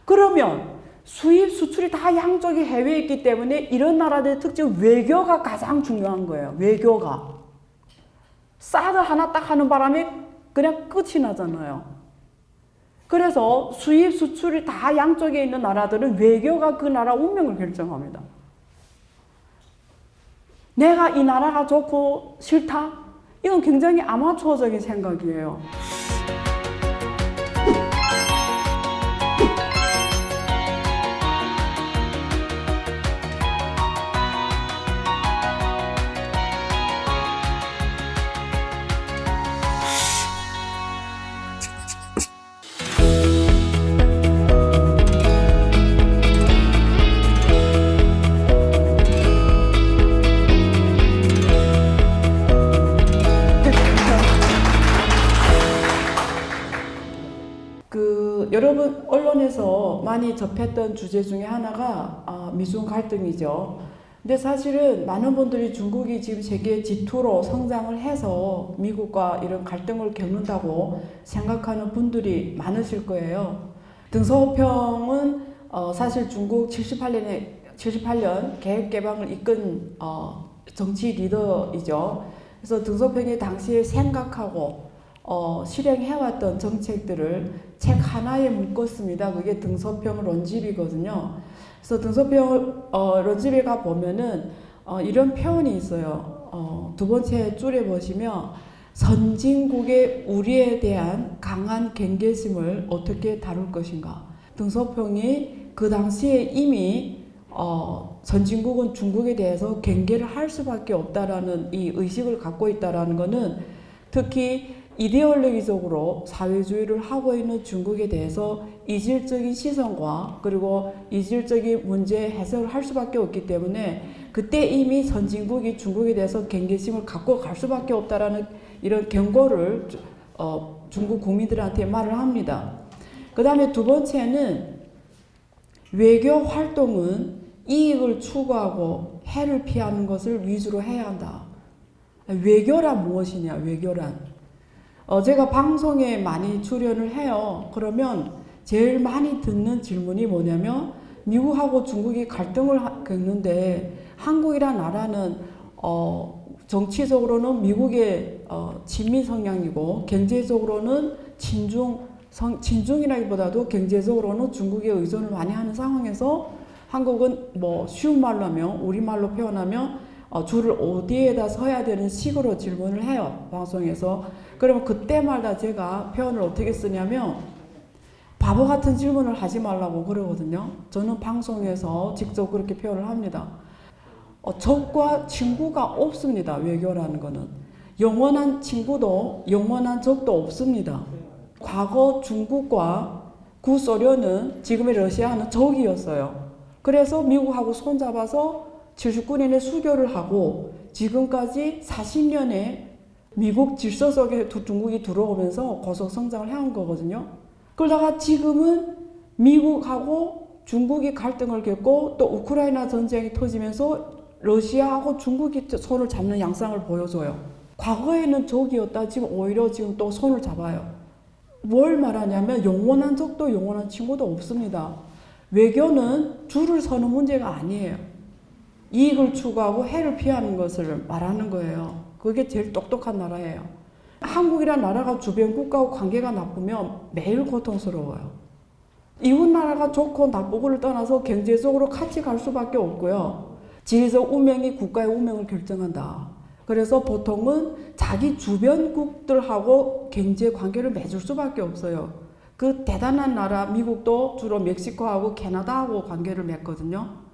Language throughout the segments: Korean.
그러면 수입, 수출이 다 양쪽이 해외에 있기 때문에 이런 나라들의 특징 외교가 가장 중요한 거예요. 외교가. 사드 하나 딱 하는 바람에 그냥 끝이 나잖아요. 그래서 수입, 수출이 다 양쪽에 있는 나라들은 외교가 그 나라 운명을 결정합니다. 내가 이 나라가 좋고 싫다? 이건 굉장히 아마추어적인 생각이에요. 여러분 언론에서 많이 접했던 주제 중에 하나가 미중 갈등이죠. 근데 사실은 많은 분들이 중국이 지금 세계 G2로 성장을 해서 미국과 이런 갈등을 겪는다고 생각하는 분들이 많으실 거예요. 등소평은 사실 중국 78년 계획개방을 이끈 정치 리더이죠. 그래서 등소평이 당시에 생각하고 실행해왔던 정책들을 책 하나에 묶었습니다. 그게 등소평 론집이거든요. 그래서 등소평 론집에 가 보면은 이런 표현이 있어요. 두 번째 줄에 보시면 선진국의 우리에 대한 강한 경계심을 어떻게 다룰 것인가. 등소평이 그 당시에 이미 선진국은 중국에 대해서 경계를 할 수밖에 없다라는 이 의식을 갖고 있다라는 것은 특히 이데올로기적으로 사회주의를 하고 있는 중국에 대해서 이질적인 시선과 그리고 이질적인 문제 해석을 할 수밖에 없기 때문에 그때 이미 선진국이 중국에 대해서 경계심을 갖고 갈 수밖에 없다라는 이런 경고를 중국 국민들한테 말을 합니다. 그 다음에 두 번째는 외교 활동은 이익을 추구하고 해를 피하는 것을 위주로 해야 한다. 외교란 무엇이냐? 외교란. 제가 방송에 많이 출연을 해요. 그러면 제일 많이 듣는 질문이 뭐냐면 미국하고 중국이 갈등을 겪는데 한국이란 나라는 정치적으로는 미국의 친미 성향이고 경제적으로는 친중이라기보다도 경제적으로는 중국에 의존을 많이 하는 상황에서 한국은 뭐 쉬운 말로 하면 우리말로 표현하면 줄을 어디에다 서야 되는 식으로 질문을 해요. 방송에서. 그러면 그때마다 제가 표현을 어떻게 쓰냐면 바보 같은 질문을 하지 말라고 그러거든요. 저는 방송에서 직접 그렇게 표현을 합니다. 적과 친구가 없습니다. 외교라는 거는. 영원한 친구도 영원한 적도 없습니다. 과거 중국과 구소련은 지금의 러시아는 적이었어요. 그래서 미국하고 손잡아서 79년에 수교를 하고 지금까지 40년에 미국 질서 속에 중국이 들어오면서 고속 성장을 해온 거거든요. 그러다가 지금은 미국하고 중국이 갈등을 겪고 또 우크라이나 전쟁이 터지면서 러시아하고 중국이 손을 잡는 양상을 보여줘요. 과거에는 적이었다. 지금 오히려 지금 또 손을 잡아요. 뭘 말하냐면 영원한 적도 영원한 친구도 없습니다. 외교는 줄을 서는 문제가 아니에요. 이익을 추구하고 해를 피하는 것을 말하는 거예요. 그게 제일 똑똑한 나라예요. 한국이란 나라가 주변 국가와 관계가 나쁘면 매일 고통스러워요. 이웃 나라가 좋고 나쁘고를 떠나서 경제적으로 같이 갈 수밖에 없고요. 지리적 운명이 국가의 운명을 결정한다. 그래서 보통은 자기 주변국들하고 경제 관계를 맺을 수밖에 없어요. 그 대단한 나라 미국도 주로 멕시코하고 캐나다하고 관계를 맺거든요.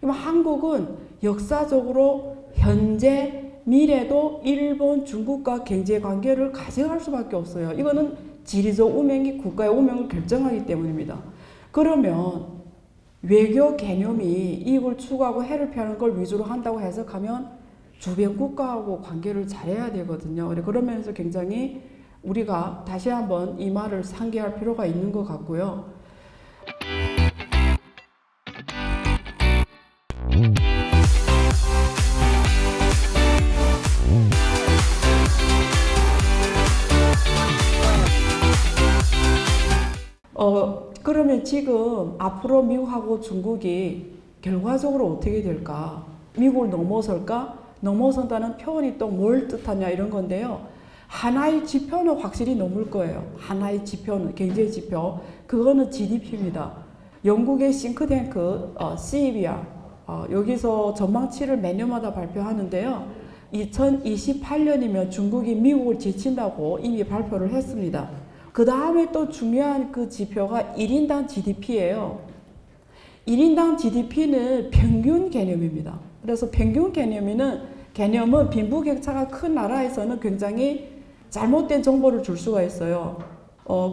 한국은 역사적으로 현재 미래도 일본, 중국과 경제 관계를 가져갈 수밖에 없어요. 이거는 지리적 운명이 국가의 운명을 결정하기 때문입니다. 그러면 외교 개념이 이익을 추구하고 해를 피하는 걸 위주로 한다고 해석하면 주변 국가하고 관계를 잘해야 되거든요. 그러면서 굉장히 우리가 다시 한번 이 말을 상기할 필요가 있는 것 같고요. 그러면 그러면 지금 앞으로 미국하고 중국이 결과적으로 어떻게 될까? 미국을 넘어설까? 넘어선다는 표현이 또 뭘 뜻하냐 이런 건데요. 하나의 지표는 확실히 넘을 거예요. 하나의 지표는 경제 지표. 그거는 GDP입니다. 영국의 싱크탱크 CBR 여기서 전망치를 매년마다 발표하는데요. 2028년이면 중국이 미국을 제친다고 이미 발표를 했습니다. 그 다음에 또 중요한 그 지표가 1인당 GDP예요. 1인당 GDP는 평균 개념입니다. 그래서 평균 개념은 빈부격차가 큰 나라에서는 굉장히 잘못된 정보를 줄 수가 있어요.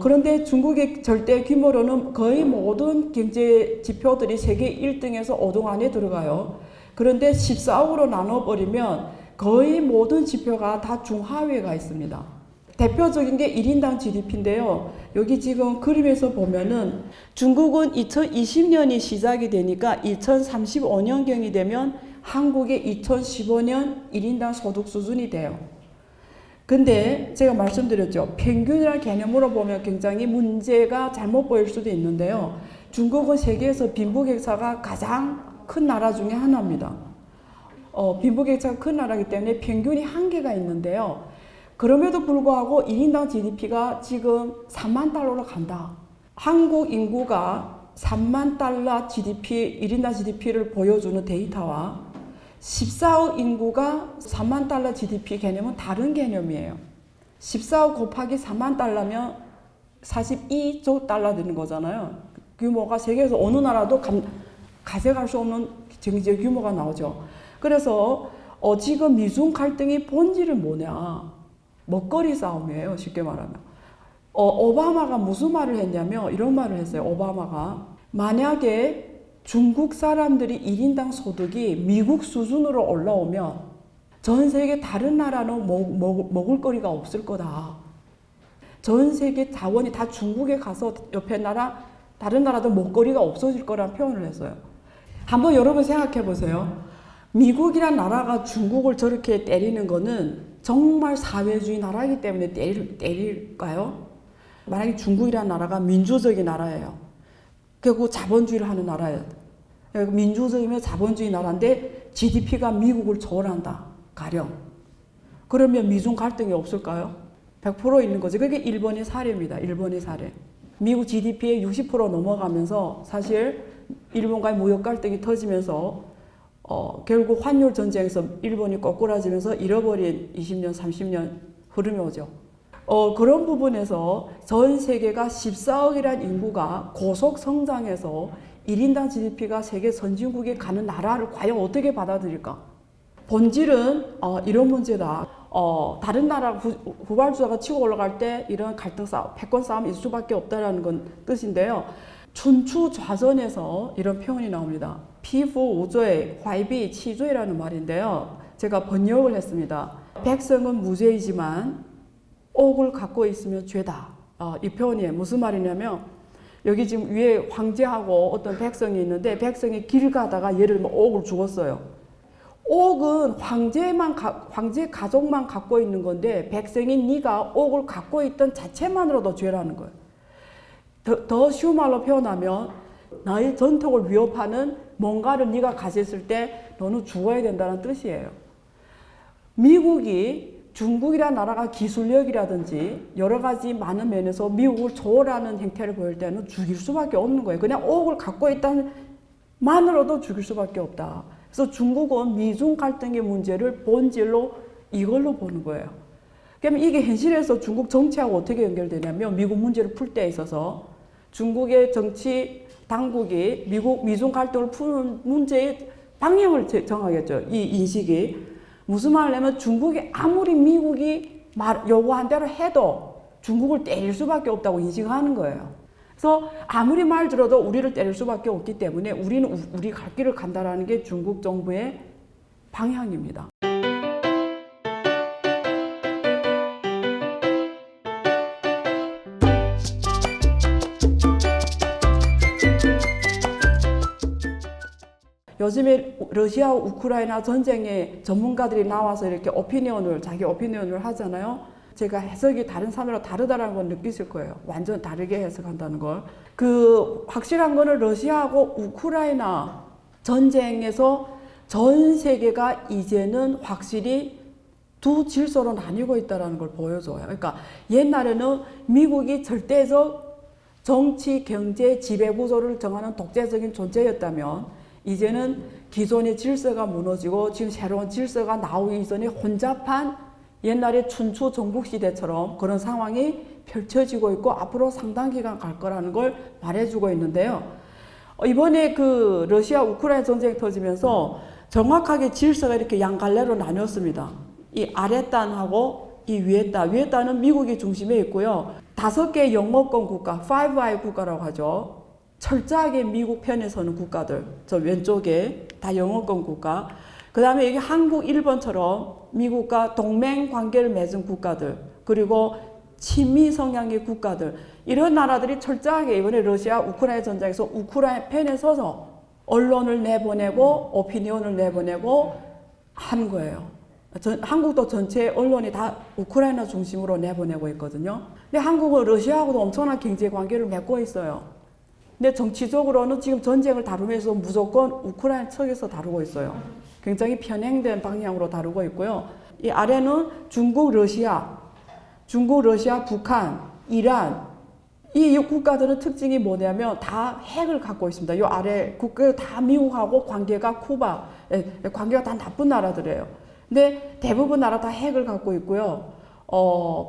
그런데 중국의 절대 규모로는 거의 모든 경제 지표들이 세계 1등에서 5등 안에 들어가요. 그런데 14억으로 나눠버리면 거의 모든 지표가 다 중하위에 가 있습니다. 대표적인 게 1인당 GDP인데요. 여기 지금 그림에서 보면은 중국은 2020년이 시작이 되니까 2035년경이 되면 한국의 2015년 1인당 소득 수준이 돼요. 근데 제가 말씀드렸죠. 평균이라는 개념으로 보면 굉장히 문제가 잘못 보일 수도 있는데요. 중국은 세계에서 빈부격차가 가장 큰 나라 중에 하나입니다. 빈부격차가 큰 나라이기 때문에 평균이 한계가 있는데요. 그럼에도 불구하고 1인당 GDP가 지금 3만 달러로 간다. 한국 인구가 3만 달러 GDP, 1인당 GDP를 보여주는 데이터와 14억 인구가 3만 달러 GDP 개념은 다른 개념이에요. 14억 곱하기 4만 달러면 42조 달러 되는 거잖아요. 규모가 세계에서 어느 나라도 가져갈 수 없는 경제 규모가 나오죠. 그래서 지금 미중 갈등의 본질은 뭐냐? 먹거리 싸움이에요. 쉽게 말하면. 오바마가 무슨 말을 했냐면 이런 말을 했어요. 오바마가 만약에 중국 사람들이 1인당 소득이 미국 수준으로 올라오면 전 세계 다른 나라는 먹을 거리가 없을 거다. 전 세계 자원이 다 중국에 가서 옆에 나라, 다른 나라도 먹거리가 없어질 거라는 표현을 했어요. 한번 여러분 생각해 보세요. 미국이란 나라가 중국을 저렇게 때리는 거는 정말 사회주의 나라이기 때문에 때릴까요? 만약에 중국이란 나라가 민주적인 나라예요. 그리고 자본주의를 하는 나라예요. 민주주의면 자본주의 나라인데 GDP가 미국을 초월한다. 가령. 그러면 미중 갈등이 없을까요? 100% 있는 거죠. 그게 일본의 사례입니다. 일본의 사례. 미국 GDP의 60% 넘어가면서 사실 일본과의 무역 갈등이 터지면서 결국 환율 전쟁에서 일본이 꼬꾸라지면서 잃어버린 20년, 30년 흐름이 오죠. 그런 부분에서 전 세계가 14억이란 인구가 고속 성장해서 1인당 GDP가 세계 선진국에 가는 나라를 과연 어떻게 받아들일까? 본질은 이런 문제다. 다른 나라 후발주자가 치고 올라갈 때 이런 갈등 싸움, 패권 싸움이 있을 수밖에 없다는 건 뜻인데요. 춘추 좌전에서 이런 표현이 나옵니다. 피부 우죄, 화이비 치죄라는 말인데요. 제가 번역을 했습니다. 백성은 무죄이지만 옥을 갖고 있으면 죄다. 이 표현이 무슨 말이냐면 여기 지금 위에 황제하고 어떤 백성이 있는데 백성이 길 가다가 예를 들면 옥을 죽었어요. 옥은 황제 가족만 갖고 있는 건데 백성인 네가 옥을 갖고 있던 자체만으로도 죄라는 거예요. 더 쉬운 말로 표현하면 나의 전통을 위협하는 뭔가를 네가 가졌을 때 너는 죽어야 된다는 뜻이에요. 미국이 중국이라는 나라가 기술력이라든지 여러 가지 많은 면에서 미국을 초월하는 행태를 보일 때는 죽일 수밖에 없는 거예요. 그냥 옥을 갖고 있다는 만으로도 죽일 수밖에 없다. 그래서 중국은 미중 갈등의 문제를 본질로 이걸로 보는 거예요. 그러면 이게 현실에서 중국 정치하고 어떻게 연결되냐면 미국 문제를 풀 때 있어서 중국의 정치 당국이 미중 갈등을 푸는 문제의 방향을 정하겠죠. 이 인식이. 무슨 말을 하면 중국이 아무리 미국이 요구한 대로 해도 중국을 때릴 수밖에 없다고 인식하는 거예요. 그래서 아무리 말 들어도 우리를 때릴 수밖에 없기 때문에 우리는 우리 갈 길을 간다라는 게 중국 정부의 방향입니다. 요즘에 러시아 우크라이나 전쟁에 전문가들이 나와서 이렇게 자기 오피니언을 하잖아요. 제가 해석이 다른 사람들과 다르다는 걸 느끼실 거예요. 완전 다르게 해석한다는 걸. 그 확실한 거는 러시아하고 우크라이나 전쟁에서 전 세계가 이제는 확실히 두 질서로 나뉘고 있다는 걸 보여줘요. 그러니까 옛날에는 미국이 절대적 정치, 경제, 지배구조를 정하는 독재적인 존재였다면 이제는 기존의 질서가 무너지고 지금 새로운 질서가 나오기 이전에 혼잡한 옛날의 춘추 전국시대처럼 그런 상황이 펼쳐지고 있고 앞으로 상당 기간 갈 거라는 걸 말해주고 있는데요. 이번에 그 러시아 우크라이나 전쟁이 터지면서 정확하게 질서가 이렇게 양갈래로 나뉘었습니다. 이 아랫단하고 이 윗단. 윗단은 미국이 중심에 있고요. 5개 영어권 국가, 5I 국가라고 하죠. 철저하게 미국 편에 서는 국가들. 저 왼쪽에 다 영어권 국가. 그 다음에 여기 한국, 일본처럼 미국과 동맹 관계를 맺은 국가들. 그리고 친미 성향의 국가들. 이런 나라들이 철저하게 이번에 러시아 우크라이나 전쟁에서 우크라이나 편에 서서 언론을 내보내고 오피니언을 내보내고 한 거예요. 한국도 전체 언론이 다 우크라이나 중심으로 내보내고 있거든요. 근데 한국은 러시아하고도 엄청난 경제 관계를 맺고 있어요. 근데 정치적으로는 지금 전쟁을 다루면서 무조건 우크라이나 측에서 다루고 있어요. 굉장히 편향된 방향으로 다루고 있고요. 이 아래는 중국, 러시아, 북한, 이란. 이 국가들은 특징이 뭐냐면 다 핵을 갖고 있습니다. 이 아래 국가 다 미국하고 관계가 쿠바, 관계가 다 나쁜 나라들이에요. 근데 대부분 나라 다 핵을 갖고 있고요.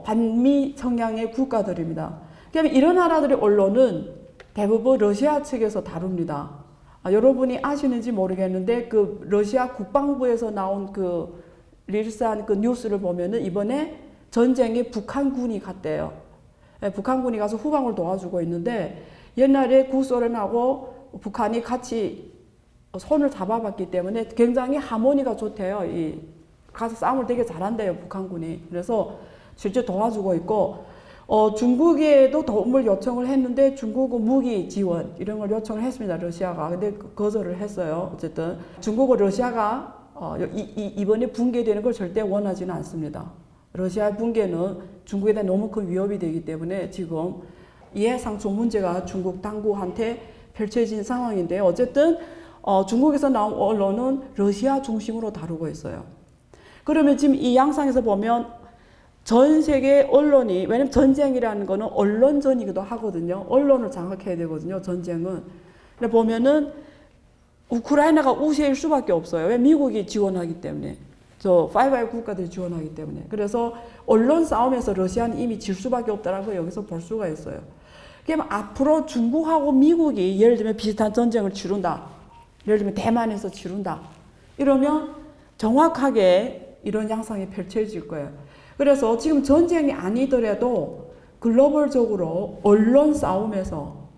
반미 성향의 국가들입니다. 그러면 이런 나라들의 언론은 대부분 러시아 측에서 다룹니다. 여러분이 아시는지 모르겠는데 그 러시아 국방부에서 나온 그 릴산 그 뉴스를 보면은 이번에 전쟁에 북한군이 갔대요. 북한군이 가서 후방을 도와주고 있는데 옛날에 구소련하고 북한이 같이 손을 잡아봤기 때문에 굉장히 하모니가 좋대요. 가서 싸움을 되게 잘한대요, 북한군이. 그래서 실제 도와주고 있고, 중국에도 도움을 요청을 했는데 중국은 무기 지원 이런 걸 요청을 했습니다, 러시아가. 근데 거절을 했어요. 어쨌든 중국은 러시아가 이번에 붕괴되는 걸 절대 원하지는 않습니다. 러시아 붕괴는 중국에 대한 너무 큰 위협이 되기 때문에 지금 이해상충 문제가 중국 당국한테 펼쳐진 상황인데 어쨌든 중국에서 나온 언론은 러시아 중심으로 다루고 있어요. 그러면 지금 이 양상에서 보면 전 세계 언론이, 왜냐면 전쟁이라는 거는 언론전이기도 하거든요. 언론을 장악해야 되거든요, 전쟁은. 근데 보면은 우크라이나가 우세일 수밖에 없어요. 왜? 미국이 지원하기 때문에. 저 5I 국가들이 지원하기 때문에. 그래서 언론 싸움에서 러시아는 이미 질 수밖에 없다는 걸 여기서 볼 수가 있어요. 그러면 앞으로 중국하고 미국이 예를 들면 비슷한 전쟁을 치룬다. 예를 들면 대만에서 치룬다. 이러면 정확하게 이런 양상이 펼쳐질 거예요. 그래서 지금 전쟁이 아니더라도 글로벌적으로 언론 싸움에서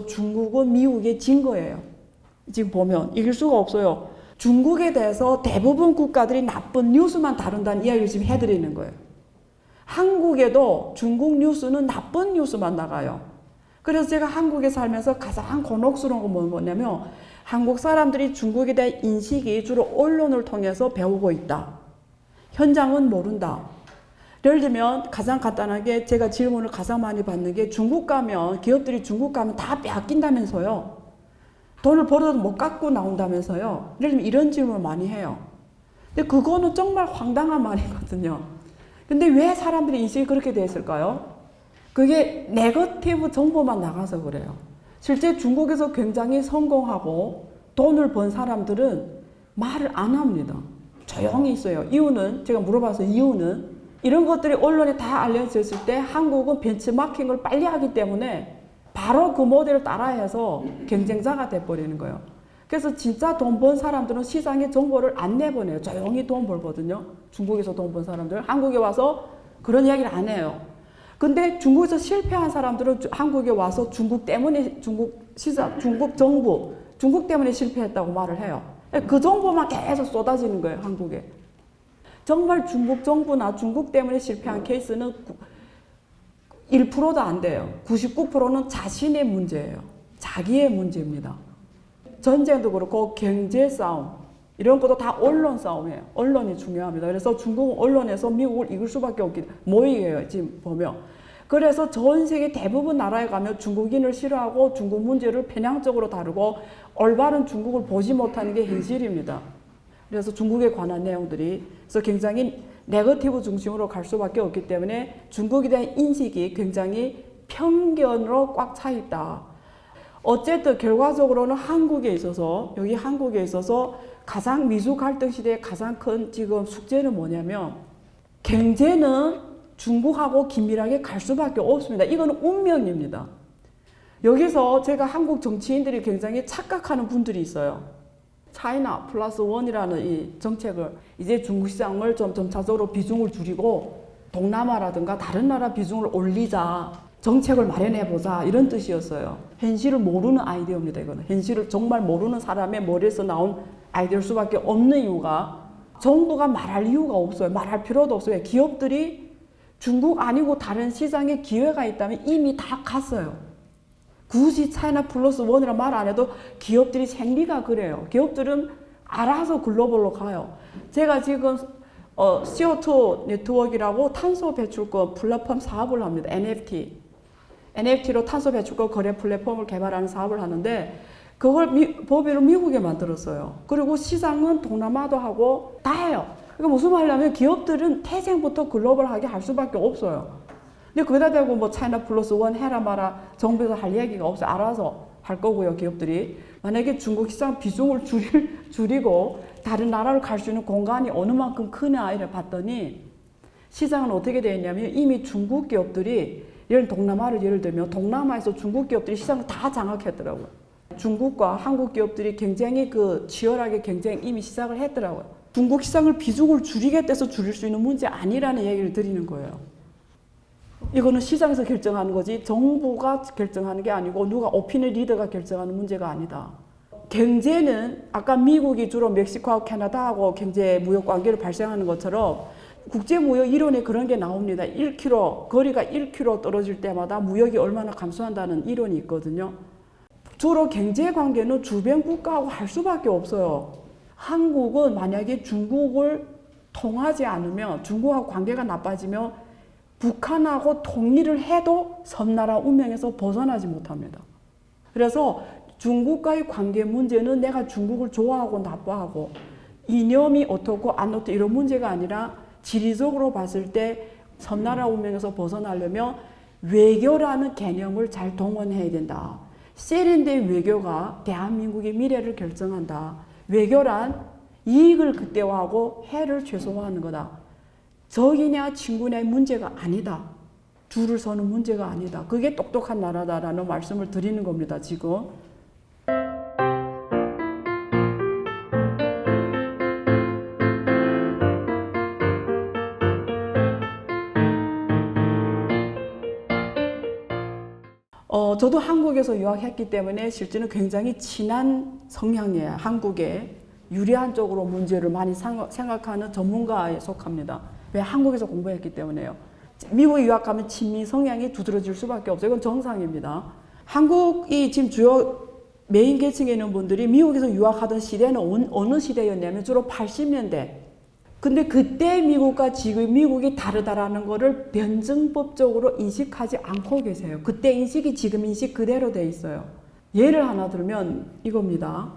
중국은 미국에 진 거예요. 지금 보면 이길 수가 없어요. 중국에 대해서 대부분 국가들이 나쁜 뉴스만 다룬다는 이야기를 지금 해드리는 거예요. 한국에도 중국 뉴스는 나쁜 뉴스만 나가요. 그래서 제가 한국에 살면서 가장 곤혹스러운 건 뭐냐면 한국 사람들이 중국에 대한 인식이 주로 언론을 통해서 배우고 있다. 현장은 모른다. 예를 들면 가장 간단하게 제가 질문을 가장 많이 받는 게 중국 가면, 기업들이 중국 가면 다 빼앗긴다면서요. 돈을 벌어도 못 갖고 나온다면서요. 예를 들면 이런 질문을 많이 해요. 근데 그거는 정말 황당한 말이거든요. 근데 왜 사람들의 인식이 그렇게 되어 있을까요? 그게 네거티브 정보만 나가서 그래요. 실제 중국에서 굉장히 성공하고 돈을 번 사람들은 말을 안 합니다. 조용히 있어요. 이유는 제가 물어봐서 이유는 이런 것들이 언론에 다 알려졌을 때 한국은 벤치마킹을 빨리 하기 때문에 바로 그 모델을 따라해서 경쟁자가 돼버리는 거예요. 그래서 진짜 돈 번 사람들은 시장에 정보를 안 내보내요. 조용히 돈 벌거든요. 중국에서 돈 번 사람들 한국에 와서 그런 이야기를 안 해요. 근데 중국에서 실패한 사람들은 한국에 와서 중국 때문에 중국 정부, 중국 때문에 실패했다고 말을 해요. 그 정보만 계속 쏟아지는 거예요, 한국에. 정말 중국 정부나 중국 때문에 실패한 케이스는 1%도 안 돼요. 99%는 자신의 문제예요. 자기의 문제입니다. 전쟁도 그렇고 경제 싸움, 이런 것도 다 언론 싸움이에요. 언론이 중요합니다. 그래서 중국은 언론에서 미국을 이길 수밖에 없기 때문에 모이게요. 지금 보면. 그래서 전 세계 대부분 나라에 가면 중국인을 싫어하고 중국 문제를 편향적으로 다루고 올바른 중국을 보지 못하는 게 현실입니다. 그래서 중국에 관한 내용들이 그래서 굉장히 네거티브 중심으로 갈 수밖에 없기 때문에 중국에 대한 인식이 굉장히 편견으로 꽉 차 있다. 어쨌든 결과적으로는 한국에 있어서 여기 한국에 있어서 가장 미중 갈등 시대의 가장 큰 지금 숙제는 뭐냐면 경제는 중국하고 긴밀하게 갈 수밖에 없습니다. 이거는 운명입니다. 여기서 제가 한국 정치인들이 굉장히 착각하는 분들이 있어요. 차이나 플러스 원이라는 이 정책을 이제 중국 시장을 좀 점차적으로 비중을 줄이고 동남아라든가 다른 나라 비중을 올리자. 정책을 마련해보자 이런 뜻이었어요. 현실을 모르는 아이디어입니다. 이거는 현실을 정말 모르는 사람의 머리에서 나온 아이디어일 수밖에 없는 이유가 정부가 말할 이유가 없어요. 말할 필요도 없어요. 기업들이 중국 아니고 다른 시장에 기회가 있다면 이미 다 갔어요. 굳이 차이나 플러스 원이라 말 안 해도 기업들이 생리가 그래요. 기업들은 알아서 글로벌로 가요. 제가 지금 CO2 네트워크라고 탄소 배출권 플랫폼 사업을 합니다. NFT로 탄소 배출권 거래 플랫폼을 개발하는 사업을 하는데 그걸 법인을 미국에 만들었어요. 그리고 시장은 동남아도 하고 다 해요. 그러니까 무슨 말이냐면 기업들은 태생부터 글로벌하게 할 수밖에 없어요. 근데 거기다 대고 뭐 차이나 플러스 원 해라 마라 정부에서 할 얘기가 없어요. 알아서 할 거고요. 기업들이. 만약에 중국 시장 비중을 줄이고 다른 나라를 갈 수 있는 공간이 어느 만큼 크냐 이래 봤더니 시장은 어떻게 되어 있냐면 이미 중국 기업들이 동남아를 예를 들면 동남아에서 중국 기업들이 시장을 다 장악했더라고요. 중국과 한국 기업들이 굉장히 치열하게 경쟁 이미 시작을 했더라고요. 중국 시장을 비중을 줄이겠다 해서 줄일 수 있는 문제 아니라는 얘기를 드리는 거예요. 이거는 시장에서 결정하는 거지 정부가 결정하는 게 아니고 누가 오피니언 리더가 결정하는 문제가 아니다. 경제는 아까 미국이 주로 멕시코하고 캐나다하고 경제 무역 관계를 발생하는 것처럼 국제무역 이론에 그런 게 나옵니다. 1km, 거리가 1km 떨어질 때마다 무역이 얼마나 감소한다는 이론이 있거든요. 주로 경제관계는 주변 국가하고 할 수밖에 없어요. 한국은 만약에 중국을 통하지 않으면 중국하고 관계가 나빠지면 북한하고 통일을 해도 섬나라 운명에서 벗어나지 못합니다. 그래서 중국과의 관계 문제는 내가 중국을 좋아하고 나빠하고 이념이 어떻고 안 어떻고 이런 문제가 아니라 지리적으로 봤을 때 섬나라 운명에서 벗어나려면 외교라는 개념을 잘 동원해야 된다. 세련된 외교가 대한민국의 미래를 결정한다. 외교란 이익을 극대화하고 해를 최소화하는 거다. 적이냐 친구냐의 문제가 아니다. 줄을 서는 문제가 아니다. 그게 똑똑한 나라다라는 말씀을 드리는 겁니다. 지금. 저도 한국에서 유학했기 때문에 실제는 굉장히 친한 성향이에요. 한국에 유리한 쪽으로 문제를 많이 생각하는 전문가에 속합니다. 왜? 한국에서 공부했기 때문에요. 미국에 유학 가면 친미 성향이 두드러질 수밖에 없어요. 이건 정상입니다. 한국이 지금 주요 메인 계층에 있는 분들이 미국에서 유학하던 시대는 어느 시대였냐면 주로 80년대. 근데 그때 미국과 지금 미국이 다르다라는 거를 변증법적으로 인식하지 않고 계세요. 그때 인식이 지금 인식 그대로 돼 있어요. 예를 하나 들면 이겁니다.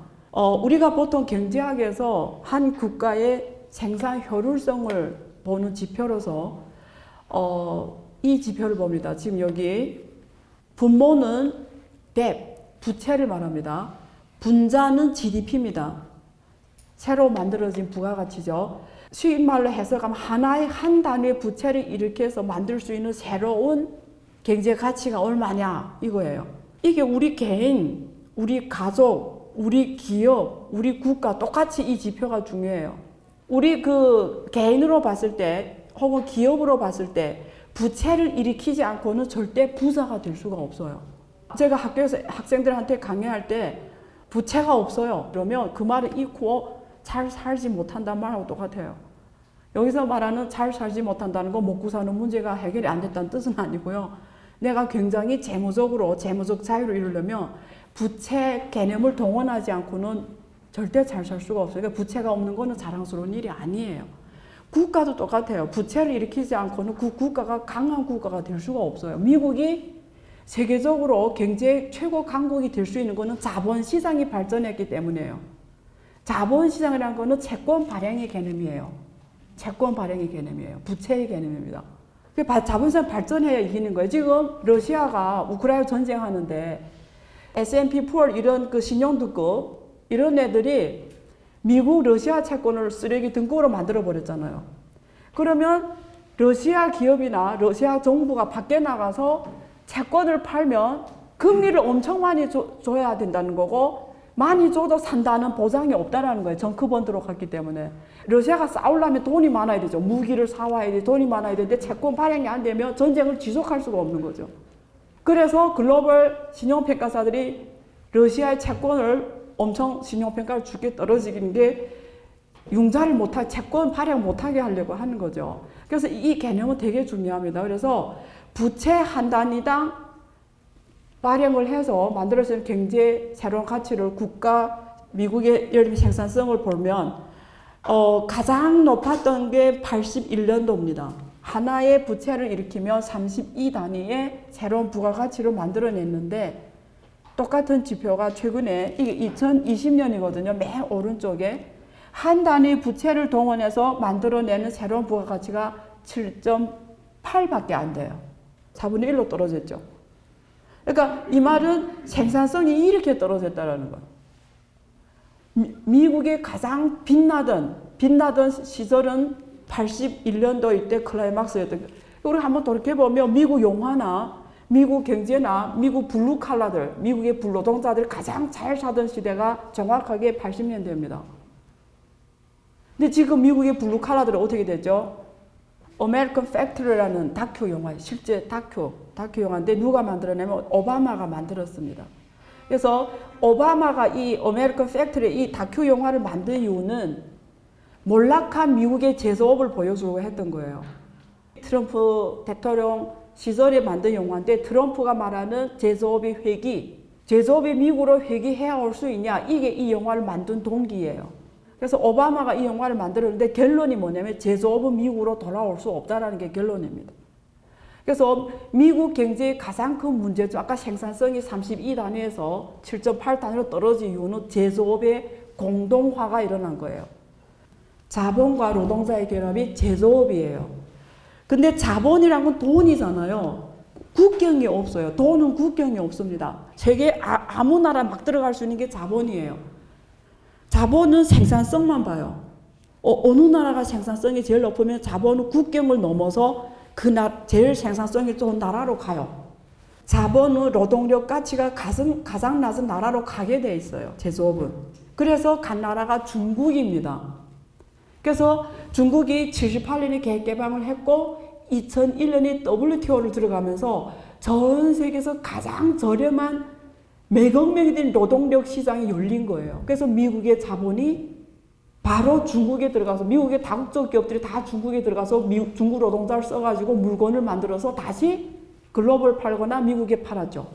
우리가 보통 경제학에서 한 국가의 생산 효율성을 보는 지표로서 이 지표를 봅니다. 지금 여기 분모는 debt, 부채를 말합니다. 분자는 GDP입니다. 새로 만들어진 부가가치죠. 수입말로 해석하면 하나의 한 단위의 부채를 일으켜서 만들 수 있는 새로운 경제 가치가 얼마냐 이거예요. 이게 우리 개인, 우리 가족, 우리 기업, 우리 국가 똑같이 이 지표가 중요해요. 우리 개인으로 봤을 때 혹은 기업으로 봤을 때 부채를 일으키지 않고는 절대 부자가 될 수가 없어요. 제가 학교에서 학생들한테 강의할 때 부채가 없어요. 그러면 그 말은 이코 잘 살지 못한다는 말하고 똑같아요. 여기서 말하는 잘 살지 못한다는 건 먹고 사는 문제가 해결이 안 됐다는 뜻은 아니고요. 내가 굉장히 재무적 자유를 이루려면 부채 개념을 동원하지 않고는 절대 잘 살 수가 없어요. 그러니까 부채가 없는 거는 자랑스러운 일이 아니에요. 국가도 똑같아요. 부채를 일으키지 않고는 그 국가가 강한 국가가 될 수가 없어요. 미국이 세계적으로 경제 최고 강국이 될 수 있는 거는 자본시장이 발전했기 때문이에요. 자본시장이라는 거는 채권 발행의 개념이에요. 채권 발행의 개념이에요. 부채의 개념입니다. 자본시장 발전해야 이기는 거예요. 지금 러시아가 우크라이나 전쟁하는데 S&P 4 이런 그 신용등급 이런 애들이 미국 러시아 채권을 쓰레기 등급으로 만들어 버렸잖아요. 그러면 러시아 기업이나 러시아 정부가 밖에 나가서 채권을 팔면 금리를 엄청 많이 줘야 된다는 거고 많이 줘도 산다는 보장이 없다라는 거예요. 정크본드로 갔기 때문에. 러시아가 싸우려면 돈이 많아야 되죠. 무기를 사와야 돼. 돈이 많아야 되는데 채권 발행이 안 되면 전쟁을 지속할 수가 없는 거죠. 그래서 글로벌 신용평가사들이 러시아의 채권을 엄청 신용평가를 죽게 떨어지는 게 융자를 못하게 채권 발행 못하게 하려고 하는 거죠. 그래서 이 개념은 되게 중요합니다. 그래서 부채 한 단위당 발행을 해서 만들어지는 경제 새로운 가치를 국가 미국의 예를 생산성을 보면 가장 높았던 게 81년도입니다. 하나의 부채를 일으키면 32단위의 새로운 부가가치를 만들어냈는데 똑같은 지표가 최근에 이게 2020년이거든요. 맨 오른쪽에 한 단위 부채를 동원해서 만들어내는 새로운 부가가치가 7.8밖에 안 돼요. 4분의 1로 떨어졌죠. 그러니까 이 말은 생산성이 이렇게 떨어졌다는 거예요. 미국의 가장 빛나던 시절은 81년도 이때 클라이막스였던 거예요. 우리 한번 돌이켜보면 미국 영화나 미국 경제나 미국 블루 칼라들, 미국의 불노동자들이 가장 잘 사던 시대가 정확하게 80년대입니다. 근데 지금 미국의 블루 칼라들은 어떻게 됐죠? 아메리칸 팩토리라는 다큐 영화, 실제 다큐 영화인데 누가 만들어내면 오바마가 만들었습니다. 그래서 오바마가 이 아메리칸 팩토리 이 다큐 영화를 만든 이유는 몰락한 미국의 제조업을 보여주려고 했던 거예요. 트럼프 대통령 시절에 만든 영화인데 트럼프가 말하는 제조업의 회귀, 제조업이 미국으로 회귀해야 올 수 있냐, 이게 이 영화를 만든 동기예요. 그래서 오바마가 이 영화를 만들었는데 결론이 뭐냐면 제조업은 미국으로 돌아올 수 없다는 게 결론입니다. 그래서 미국 경제의 가장 큰 문제죠. 아까 생산성이 32단위에서 7.8단위로 떨어진 이유는 제조업의 공동화가 일어난 거예요. 자본과 노동자의 결합이 제조업이에요. 근데 자본이란 건 돈이잖아요. 국경이 없어요. 돈은 국경이 없습니다. 세계 아무 나라 막 들어갈 수 있는 게 자본이에요. 자본은 생산성만 봐요. 어느 나라가 생산성이 제일 높으면 자본은 국경을 넘어서 제일 생산성이 좋은 나라로 가요. 자본은 노동력 가치가 가장 낮은 나라로 가게 돼 있어요. 제조업은. 그래서 간 나라가 중국입니다. 그래서 중국이 78년에 계획 개방을 했고 2001년에 WTO를 들어가면서 전 세계에서 가장 저렴한 매각명이 된 노동력 시장이 열린 거예요. 그래서 미국의 자본이 바로 중국에 들어가서 미국의 다국적 기업들이 다 중국에 들어가서 중국 노동자를 써가지고 물건을 만들어서 다시 글로벌 팔거나 미국에 팔았죠.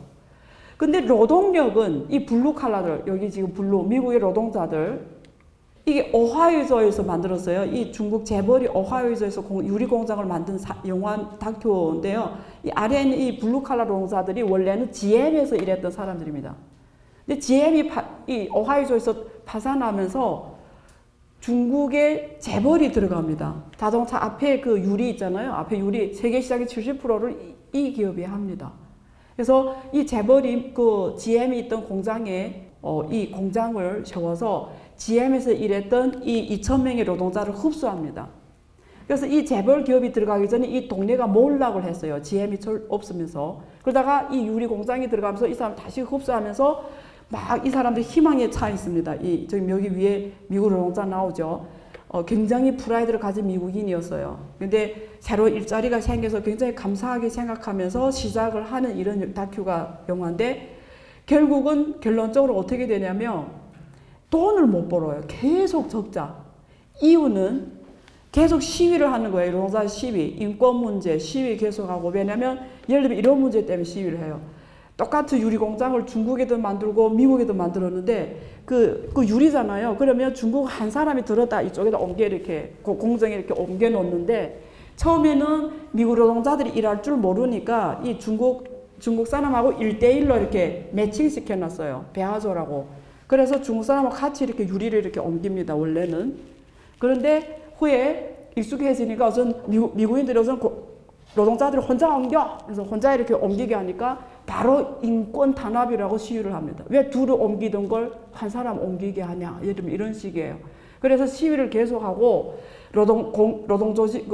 근데 노동력은 이 블루 칼라들, 여기 지금 미국의 노동자들, 이게 오하이오주에서 만들었어요. 이 중국 재벌이 오하이오주에서 유리 공장을 만든 영화 다큐인데요. 이 아래에는 이 블루 칼라 노동자들이 원래는 GM에서 일했던 사람들입니다. 근데 GM이 이 오하이오주에서 파산하면서 중국의 재벌이 들어갑니다. 자동차 앞에 그 유리 있잖아요. 앞에 유리 세계 시장의 70%를 이 기업이 합니다. 그래서 이 재벌이 그 GM이 있던 공장에 이 공장을 세워서 GM에서 일했던 이 2,000명의 노동자를 흡수합니다. 그래서 이 재벌 기업이 들어가기 전에 이 동네가 몰락을 했어요. GM이 없으면서. 그러다가 이 유리 공장이 들어가면서 이 사람 다시 흡수하면서 막 이 사람들 희망에 차 있습니다. 저기 여기 위에 미국 노동자 나오죠. 굉장히 프라이드를 가진 미국인이었어요. 근데 새로 일자리가 생겨서 굉장히 감사하게 생각하면서 시작을 하는 이런 다큐가 영화인데 결국은 결론적으로 어떻게 되냐면 돈을 못 벌어요. 계속 적자. 이유는 계속 시위를 하는 거예요. 노동자 시위, 인권 문제, 시위 계속하고. 왜냐면 예를 들면 이런 문제 때문에 시위를 해요. 똑같은 유리 공장을 중국에도 만들고 미국에도 만들었는데 그 유리잖아요. 그러면 중국 한 사람이 들었다 이쪽에다 옮겨 이렇게 공정에 이렇게 옮겨 놓는데 처음에는 미국 노동자들이 일할 줄 모르니까 이 중국 사람하고 1대1로 이렇게 매칭 시켜놨어요. 배아조라고. 그래서 중국 사람하고 같이 이렇게 유리를 이렇게 옮깁니다. 원래는. 그런데 후에 익숙해지니까 우선 미국인들이 우선 노동자들이 혼자 옮겨. 그래서 혼자 이렇게 옮기게 하니까 바로 인권 탄압이라고 시위를 합니다. 왜 둘을 옮기던 걸 한 사람 옮기게 하냐. 이런 식이에요. 그래서 시위를 계속하고 노동조직,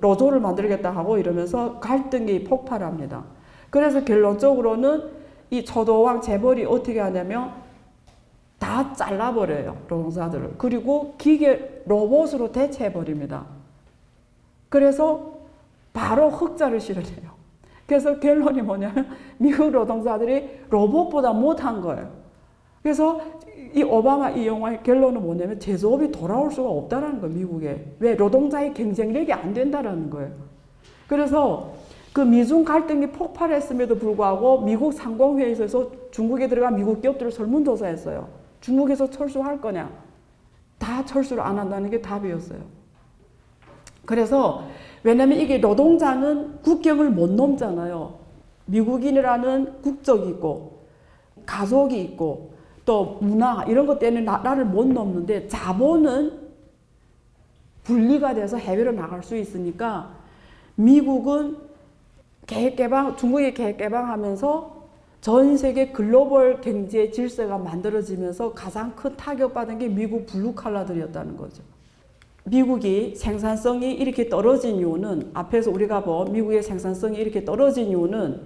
노조를 만들겠다 하고 이러면서 갈등이 폭발합니다. 그래서 결론적으로는 이 초도왕 재벌이 어떻게 하냐면 다 잘라버려요. 노동자들을. 그리고 기계 로봇으로 대체해버립니다. 그래서 바로 흑자를 실어내요. 그래서 결론이 뭐냐면 미국 노동자들이 로봇보다 못한 거예요. 그래서 이 오바마 이 영화의 결론은 뭐냐면 제조업이 돌아올 수가 없다는 거예요. 미국에. 왜? 노동자의 경쟁력이 안 된다는 거예요. 그래서 그 미중 갈등이 폭발했음에도 불구하고 미국 상공회의소에서 중국에 들어간 미국 기업들을 설문조사했어요. 중국에서 철수할 거냐? 다 철수를 안 한다는 게 답이었어요. 그래서 왜냐면 이게 노동자는 국경을 못 넘잖아요. 미국인이라는 국적이 있고 가족이 있고 또 문화 이런 것 때문에 나라를 못 넘는데 자본은 분리가 돼서 해외로 나갈 수 있으니까 미국은 중국이 계획 개방하면서 전 세계 글로벌 경제 질서가 만들어지면서 가장 큰 타격받은 게 미국 블루칼라들이었다는 거죠. 미국이 생산성이 이렇게 떨어진 이유는 앞에서 우리가 본 미국의 생산성이 이렇게 떨어진 이유는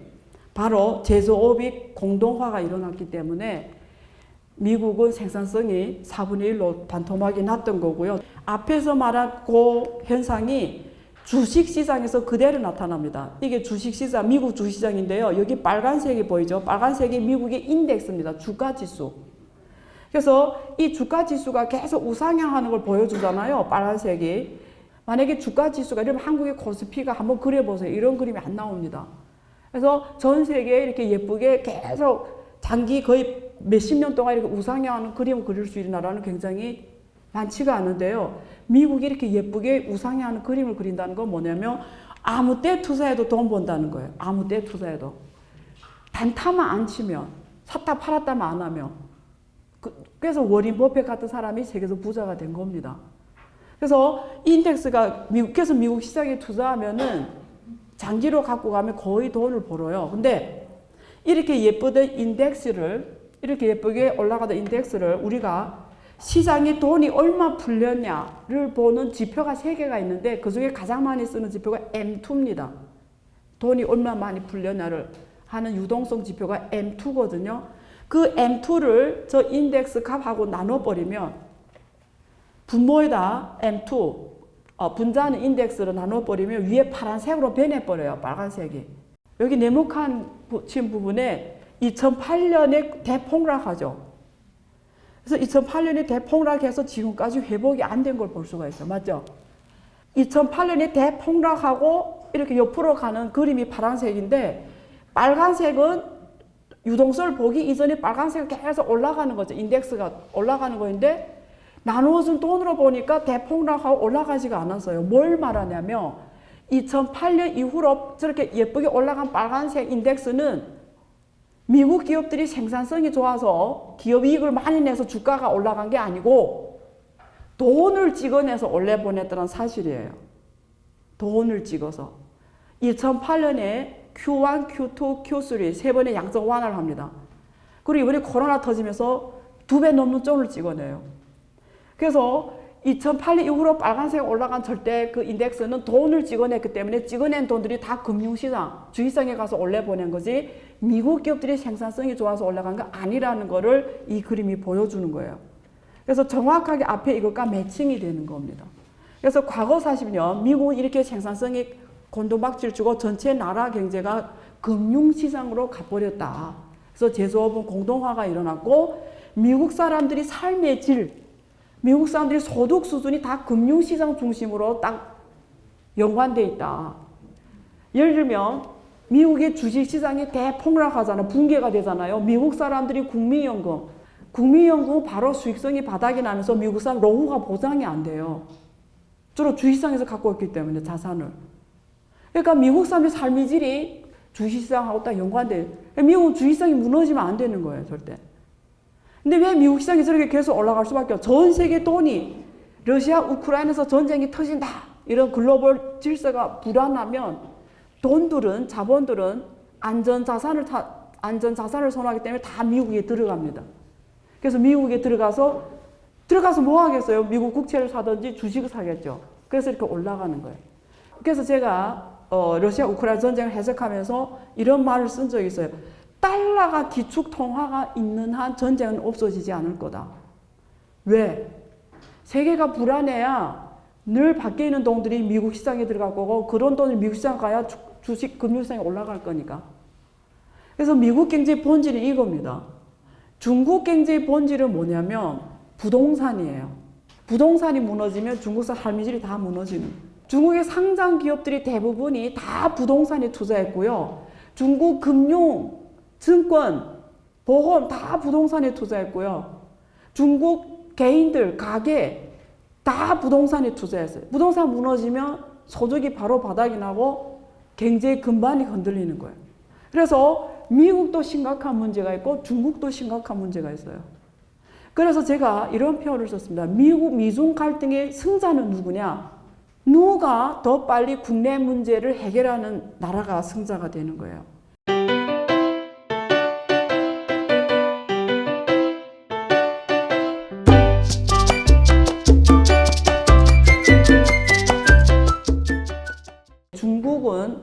바로 제조업이 공동화가 일어났기 때문에 미국은 생산성이 4분의 1로 반토막이 났던 거고요. 앞에서 말한 그 현상이 주식시장에서 그대로 나타납니다. 이게 주식시장, 미국 주식시장인데요. 여기 빨간색이 보이죠? 빨간색이 미국의 인덱스입니다. 주가지수. 그래서 이 주가지수가 계속 우상향하는 걸 보여주잖아요. 빨간색이. 만약에 주가지수가 이러면 한국의 코스피가 한번 그려보세요. 이런 그림이 안 나옵니다. 그래서 전 세계에 이렇게 예쁘게 계속 장기 거의 몇십 년 동안 이렇게 우상향하는 그림을 그릴 수 있는 나라는 굉장히 많지가 않은데요. 미국이 이렇게 예쁘게 우상향하는 그림을 그린다는 건 뭐냐면 아무 때 투자해도 돈 번다는 거예요. 아무 때 투자해도. 단타만 안 치면, 샀다 팔았다만 안 하면. 그래서 워린 버핏 같은 사람이 세계에서 부자가 된 겁니다. 그래서 인덱스가 미국에서 미국 시장에 투자하면은 장기로 갖고 가면 거의 돈을 벌어요. 근데 이렇게 예쁘던 인덱스를, 이렇게 예쁘게 올라가던 인덱스를 우리가 시장에 돈이 얼마 풀렸냐를 보는 지표가 3개가 있는데 그 중에 가장 많이 쓰는 지표가 M2입니다. 돈이 얼마 많이 풀렸냐를 하는 유동성 지표가 M2거든요. 그 M2를 저 인덱스 값하고 나눠버리면 분모에다 M2, 분자는 인덱스로 나눠버리면 위에 파란색으로 변해버려요. 빨간색이. 여기 네모칸 친 부분에 2008년에 대폭락하죠. 그래서 2008년에 대폭락해서 지금까지 회복이 안 된 걸 볼 수가 있어요. 맞죠? 2008년에 대폭락하고 이렇게 옆으로 가는 그림이 파란색인데 빨간색은 유동성을 보기 이전에 빨간색이 계속 올라가는 거죠. 인덱스가 올라가는 거인데 나누어준 돈으로 보니까 대폭락하고 올라가지가 않았어요. 뭘 말하냐면 2008년 이후로 저렇게 예쁘게 올라간 빨간색 인덱스는 미국 기업들이 생산성이 좋아서 기업 이익을 많이 내서 주가가 올라간 게 아니고 돈을 찍어내서 올려보냈다는 사실이에요. 돈을 찍어서. 2008년에 Q1, Q2, Q3 세 번의 양적 완화를 합니다. 그리고 이번에 코로나 터지면서 2배 넘는 돈을 찍어내요. 그래서 2008년 이후로 빨간색 올라간 절대 그 인덱스는 돈을 찍어냈기 때문에 찍어낸 돈들이 다 금융시장, 주식시장에 가서 올려보낸 거지 미국 기업들이 생산성이 좋아서 올라간 거 아니라는 거를 이 그림이 보여주는 거예요. 그래서 정확하게 앞에 이것과 매칭이 되는 겁니다. 그래서 과거 40년 미국은 이렇게 생산성이 곤두박질 주고 전체 나라 경제가 금융시장으로 가버렸다. 그래서 제조업은 공동화가 일어났고 미국 사람들이 삶의 질, 미국 사람들이 소득 수준이 다 금융시장 중심으로 딱 연관돼 있다. 예를 들면 미국의 주식시장이 대폭락하잖아요. 붕괴가 되잖아요. 미국 사람들이 국민연금, 국민연금 바로 수익성이 바닥이 나면서 미국 사람 노후가 보장이 안 돼요. 주로 주식시장에서 갖고 있기 때문에 자산을. 그러니까 미국 사람의 삶의 질이 주식시장하고 딱 연관돼요. 미국은 주식시장이 무너지면 안 되는 거예요, 절대. 근데 왜 미국 시장이 저렇게 계속 올라갈 수밖에 없어요? 전 세계 돈이 러시아, 우크라이나에서 전쟁이 터진다. 이런 글로벌 질서가 불안하면 돈들은, 자본들은 안전자산을 선호하기 때문에 다 미국에 들어갑니다. 그래서 미국에 들어가서 뭐 하겠어요? 미국 국채를 사든지 주식을 사겠죠. 그래서 이렇게 올라가는 거예요. 그래서 제가 러시아 우크라이나 전쟁을 해석하면서 이런 말을 쓴 적이 있어요. 달러가 기축 통화가 있는 한 전쟁은 없어지지 않을 거다. 왜? 세계가 불안해야 늘 밖에 있는 돈들이 미국 시장에 들어갈 거고 그런 돈이 미국 시장 가야 주식 금융시장에 올라갈 거니까. 그래서 미국 경제의 본질은 이겁니다. 중국 경제의 본질은 뭐냐면 부동산이에요. 부동산이 무너지면 중국 사람 삶의 질이 다 무너지는. 중국의 상장 기업들이 대부분이 다 부동산에 투자했고요. 중국 금융, 증권, 보험 다 부동산에 투자했고요. 중국 개인들, 가게 다 부동산에 투자했어요. 부동산 무너지면 소득이 바로 바닥이 나고 경제의 근반이 흔들리는 거예요. 그래서 미국도 심각한 문제가 있고 중국도 심각한 문제가 있어요. 그래서 제가 이런 표현을 썼습니다. 미중 갈등의 승자는 누구냐? 누가 더 빨리 국내 문제를 해결하는 나라가 승자가 되는 거예요. 중국은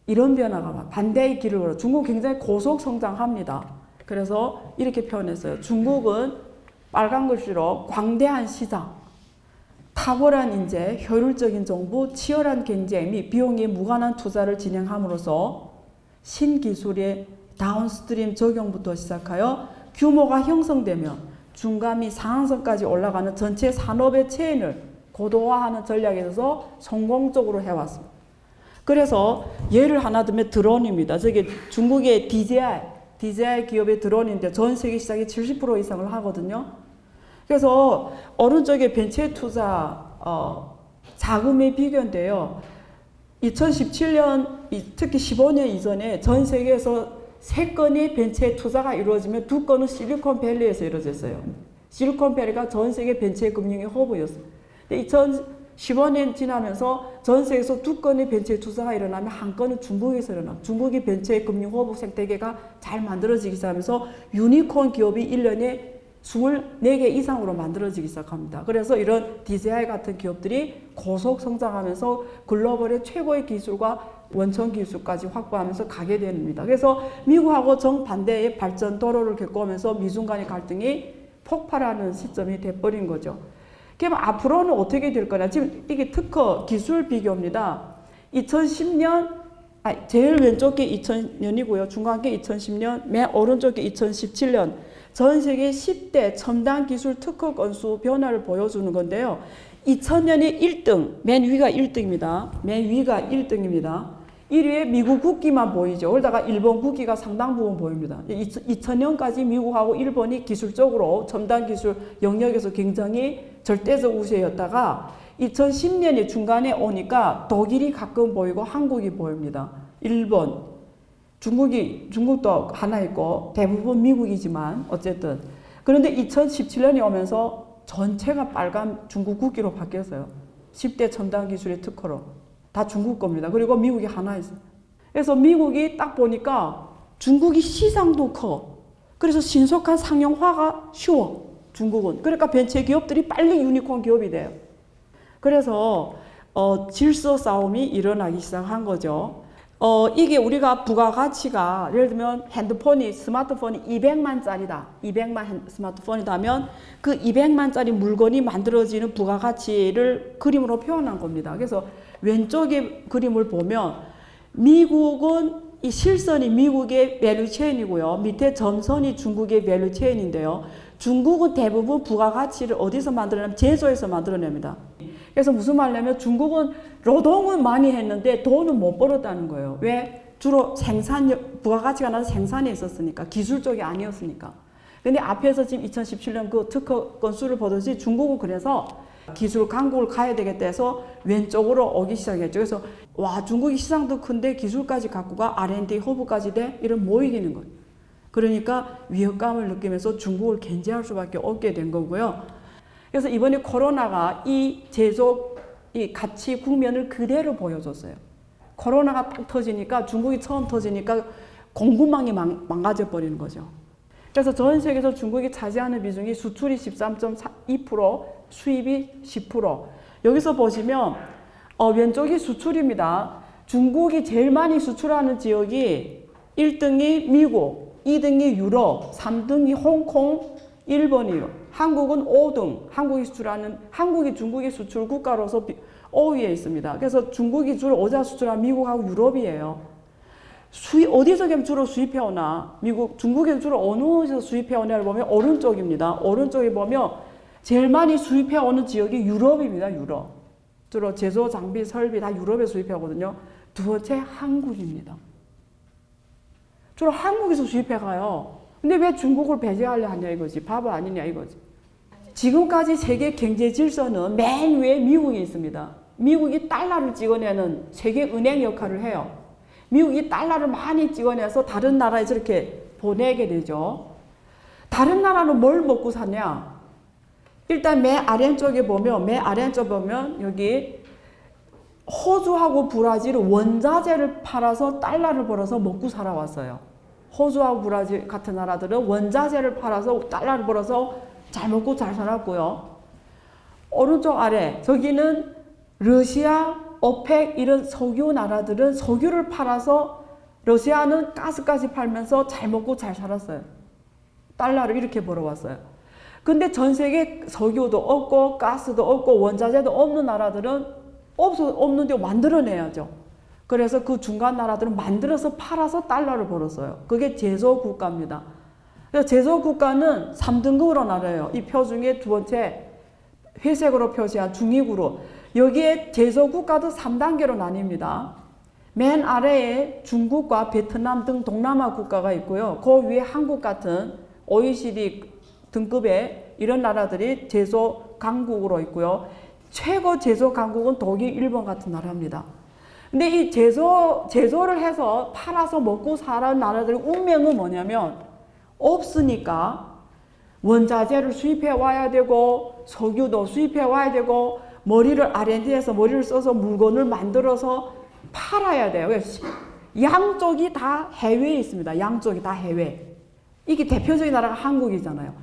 이런 변화가 반대의 길을 걸어. 중국 굉장히 고속 성장합니다. 그래서 이렇게 표현했어요. 중국은 빨간 글씨로 광대한 시장, 탁월한 인재, 효율적인 정부, 치열한 경쟁 및 비용에 무관한 투자를 진행함으로써 신기술의 다운스트림 적용부터 시작하여 규모가 형성되면 중간 및 상한선까지 올라가는 전체 산업의 체인을 고도화하는 전략에 있어서 성공적으로 해왔습니다. 그래서 예를 하나 들면 드론입니다. 저게 중국의 DJI 기업의 드론인데 전 세계 시장의 70% 이상을 하거든요. 그래서 오른쪽에 벤처 투자 자금의 비교인데요. 2017년 특히 15년 이전에 전 세계에서 3건의 벤처 투자가 이루어지면 2건은 실리콘밸리에서 이루어졌어요. 실리콘밸리가 전 세계 벤처 금융의 허브였어요. 2015년 지나면서 전 세계에서 2건의 벤처 투자가 일어나면 한 건은 중국에서 일어나. 중국이 벤처 금융 허브 생태계가 잘 만들어지기 시작하면서 유니콘 기업이 1년에 24개 이상으로 만들어지기 시작합니다. 그래서 이런 DJI 같은 기업들이 고속 성장하면서 글로벌의 최고의 기술과 원천 기술까지 확보하면서 가게 됩니다. 그래서 미국하고 정반대의 발전 도로를 겪으면서 미중 간의 갈등이 폭발하는 시점이 돼버린 거죠. 그럼 앞으로는 어떻게 될 거냐. 지금 이게 특허 기술 비교입니다. 2010년, 제일 왼쪽 게 2000년이고요. 중간 게 2010년, 맨 오른쪽 게 2017년. 전 세계 10대 첨단 기술 특허 건수 변화를 보여주는 건데요. 2000년에 1등, 맨 위가 1등입니다. 맨 위가 1등입니다. 1위에 미국 국기만 보이죠. 그러다가 일본 국기가 상당 부분 보입니다. 2000년까지 미국하고 일본이 기술적으로 첨단 기술 영역에서 굉장히 절대적 우세였다가 2010년이 중간에 오니까 독일이 가끔 보이고 한국이 보입니다. 일본, 중국도 하나 있고 대부분 미국이지만 어쨌든. 그런데 2017년이 오면서 전체가 빨간 중국 국기로 바뀌었어요. 10대 첨단 기술의 특허로. 다 중국 겁니다. 그리고 미국이 하나 있어요. 그래서 미국이 딱 보니까 중국이 시장도 커. 그래서 신속한 상용화가 쉬워. 중국은. 그러니까 벤처 기업들이 빨리 유니콘 기업이 돼요. 그래서 질서 싸움이 일어나기 시작한 거죠. 이게 우리가 부가가치가 예를 들면 스마트폰이 200만짜리다. 200만 스마트폰이다면 그 200만짜리 물건이 만들어지는 부가가치를 그림으로 표현한 겁니다. 그래서 왼쪽의 그림을 보면 미국은 이 실선이 미국의 밸류체인이고요. 밑에 점선이 중국의 밸류체인인데요. 중국은 대부분 부가가치를 어디서 만들어내면 제조에서 만들어냅니다. 그래서 무슨 말이냐면 중국은 노동은 많이 했는데 돈은 못 벌었다는 거예요. 왜? 주로 부가가치가 나서 생산에 있었으니까. 기술 쪽이 아니었으니까. 근데 앞에서 지금 2017년 그 특허 건수를 보듯이 중국은 그래서 기술 강국을 가야 되겠다 해서 왼쪽으로 오기 시작했죠. 그래서 와, 중국이 시장도 큰데 기술까지 갖고 가, R&D 허브까지 돼? 이런 뭐 이기는 거예요. 그러니까 위협감을 느끼면서 중국을 견제할 수밖에 없게 된 거고요. 그래서 이번에 코로나가 이 이 가치 국면을 그대로 보여줬어요. 코로나가 딱 터지니까, 중국이 처음 터지니까 공급망이 망가져 버리는 거죠. 그래서 전 세계에서 중국이 차지하는 비중이 수출이 13.2%, 수입이 10%. 여기서 보시면 왼쪽이 수출입니다. 중국이 제일 많이 수출하는 지역이 1등이 미국, 2등이 유럽, 3등이 홍콩, 일본이요. 한국은 5등, 한국이 중국의 수출 국가로서 5위에 있습니다. 그래서 중국이 주로 오자 수출한 미국하고 유럽이에요. 어디서 주로 수입해오나? 중국에서 주로 어느에서 수입해오냐를 보면 오른쪽입니다. 오른쪽에 보면 제일 많이 수입해오는 지역이 유럽입니다. 유럽. 주로 제조, 장비, 설비 다 유럽에 수입해오거든요. 두 번째 한국입니다. 주로 한국에서 수입해가요. 근데 왜 중국을 배제하려 하냐 이거지. 바보 아니냐 이거지. 지금까지 세계 경제 질서는 맨 위에 미국이 있습니다. 미국이 달러를 찍어내는 세계 은행 역할을 해요. 미국이 달러를 많이 찍어내서 다른 나라에 저렇게 보내게 되죠. 다른 나라는 뭘 먹고 사냐? 일단 맨 아래쪽에 보면 여기 호주하고 브라질은 원자재를 팔아서 달러를 벌어서 먹고 살아왔어요. 호주하고 브라질 같은 나라들은 원자재를 팔아서 달러를 벌어서 잘 먹고 잘 살았고요. 오른쪽 아래 저기는 러시아, 오펙 이런 석유 나라들은 석유를 팔아서 러시아는 가스까지 팔면서 잘 먹고 잘 살았어요. 달러를 이렇게 벌어왔어요. 근데 전 세계 석유도 없고 가스도 없고 원자재도 없는 나라들은 없는데 만들어내야죠. 그래서 그 중간 나라들은 만들어서 팔아서 달러를 벌었어요. 그게 제조국가입니다. 그래서 제조국가는 3등급으로 나눠요. 이 표 중에 두 번째 회색으로 표시한 중위구로. 여기에 제조국가도 3단계로 나뉩니다. 맨 아래에 중국과 베트남 등 동남아 국가가 있고요. 그 위에 한국 같은 OECD 등급의 이런 나라들이 제조 강국으로 있고요. 최고 제조 강국은 독일, 일본 같은 나라입니다. 근데 이 제조를 해서 팔아서 먹고 사는 나라들의 운명은 뭐냐면 없으니까 원자재를 수입해 와야 되고 석유도 수입해 와야 되고 R&D해서 머리를 써서 물건을 만들어서 팔아야 돼요. 그래서 양쪽이 다 해외에 있습니다. 양쪽이 다 해외. 이게 대표적인 나라가 한국이잖아요.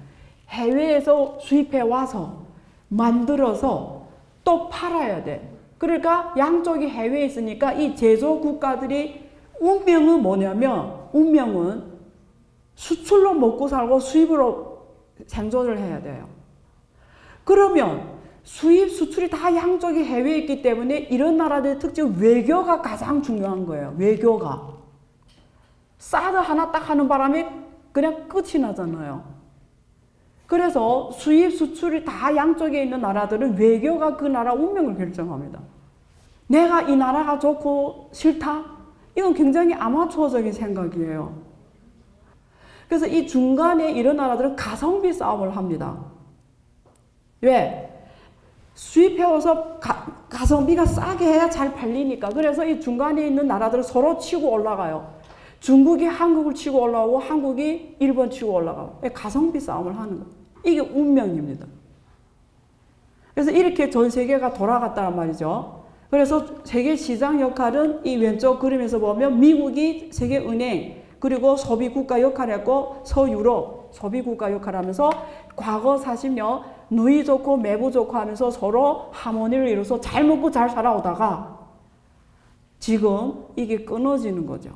해외에서 수입해 와서 만들어서 또 팔아야 돼. 그러니까 양쪽이 해외에 있으니까 이 제조 국가들이 운명은 뭐냐면 운명은 수출로 먹고 살고 수입으로 생존을 해야 돼요. 그러면 수입, 수출이 다 양쪽이 해외에 있기 때문에 이런 나라들의 특징 외교가 가장 중요한 거예요. 외교가. 사드 하나 딱 하는 바람에 그냥 끝이 나잖아요. 그래서 수입, 수출이 다 양쪽에 있는 나라들은 외교가 그 나라 운명을 결정합니다. 내가 이 나라가 좋고 싫다? 이건 굉장히 아마추어적인 생각이에요. 그래서 이 중간에 이런 나라들은 가성비 싸움을 합니다. 왜? 수입해와서 가성비가 싸게 해야 잘 팔리니까. 그래서 이 중간에 있는 나라들은 서로 치고 올라가요. 중국이 한국을 치고 올라오고 한국이 일본 치고 올라가고 가성비 싸움을 하는 거예요. 이게 운명입니다. 그래서 이렇게 전 세계가 돌아갔다는 말이죠. 그래서 세계 시장 역할은 이 왼쪽 그림에서 보면 미국이 세계은행 그리고 소비국가 역할을 했고 서유럽 소비국가 역할을 하면서 과거 40년 누이 좋고 매부 좋고 하면서 서로 하모니를 이뤄서 잘 먹고 잘 살아오다가 지금 이게 끊어지는 거죠.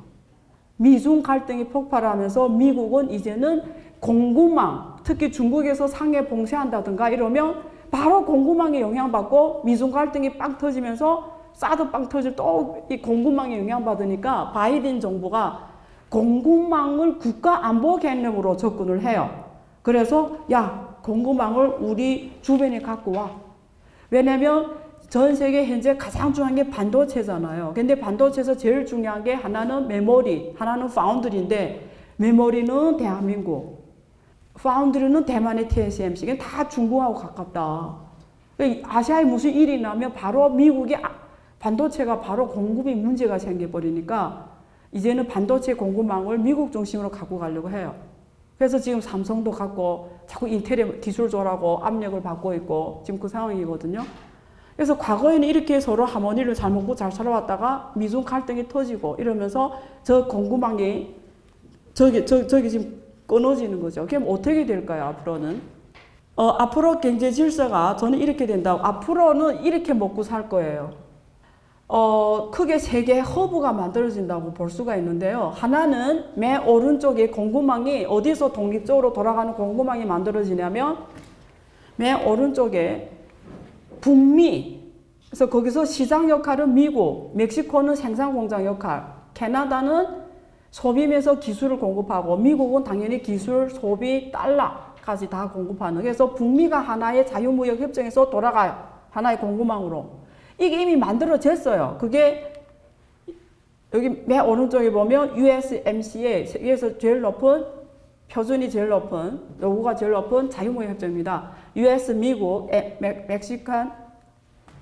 미중 갈등이 폭발하면서 미국은 이제는 공급망, 특히 중국에서 상해 봉쇄한다든가 이러면 바로 공급망에 영향받고 미중 갈등이 빵 터지면서 사드 빵 터질 또 이 공급망에 영향받으니까 바이든 정부가 공급망을 국가 안보 개념으로 접근을 해요. 그래서 야, 공급망을 우리 주변에 갖고 와. 왜냐면 전 세계 현재 가장 중요한 게 반도체잖아요. 근데 반도체에서 제일 중요한 게 하나는 메모리, 하나는 파운드리인데 메모리는 대한민국, 파운드리는 대만의 TSMC, 이게 다 중국하고 가깝다. 아시아에 무슨 일이 나면 바로 미국이 반도체가 바로 공급이 문제가 생겨버리니까 이제는 반도체 공급망을 미국 중심으로 갖고 가려고 해요. 그래서 지금 삼성도 갖고 자꾸 인텔에 기술 조라고 압력을 받고 있고 지금 그 상황이거든요. 그래서 과거에는 이렇게 서로 하모니를 잘 먹고 잘 살아왔다가 미중 갈등이 터지고 이러면서 저 공급망이 저기 지금 끊어지는 거죠. 그럼 어떻게 될까요, 앞으로는? 앞으로 경제 질서가 저는 이렇게 된다고, 앞으로는 이렇게 먹고 살 거예요. 크게 세 개의 허브가 만들어진다고 볼 수가 있는데요. 하나는 맨 오른쪽에 공급망이 어디서 독립적으로 돌아가는 공급망이 만들어지냐면 맨 오른쪽에 북미, 그래서 거기서 시장 역할은 미국, 멕시코는 생산 공장 역할, 캐나다는 소비면서 기술을 공급하고 미국은 당연히 기술, 소비, 달러까지 다 공급하는, 그래서 북미가 하나의 자유무역 협정에서 돌아가요. 하나의 공급망으로. 이게 이미 만들어졌어요. 그게 여기 맨 오른쪽에 보면 USMCA, 세계에서 제일 높은, 표준이 제일 높은, 요구가 제일 높은 자유무역 협정입니다. US, 미국, 멕시칸,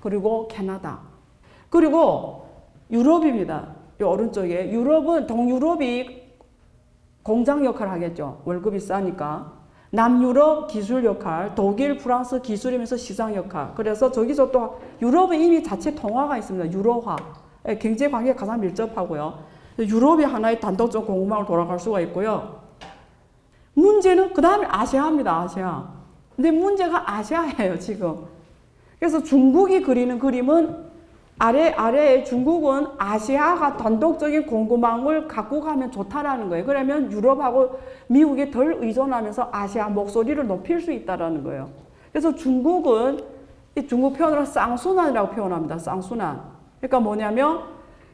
그리고 캐나다. 그리고 유럽입니다. 이 오른쪽에. 유럽은, 동유럽이 공장 역할을 하겠죠. 월급이 싸니까. 남유럽 기술 역할, 독일, 프랑스 기술이면서 시장 역할. 그래서 저기서 또 유럽은 이미 자체 통화가 있습니다. 유로화. 경제 관계가 가장 밀접하고요. 유럽이 하나의 단독적 공급망으로 돌아갈 수가 있고요. 문제는 그 다음에 아시아입니다. 아시아. 근데 문제가 아시아예요, 지금. 그래서 중국이 그리는 그림은 아래에 중국은 아시아가 단독적인 공급망을 갖고 가면 좋다라는 거예요. 그러면 유럽하고 미국이 덜 의존하면서 아시아 목소리를 높일 수 있다라는 거예요. 그래서 중국은 이 중국 표현으로 쌍순환이라고 표현합니다. 쌍순환. 그러니까 뭐냐면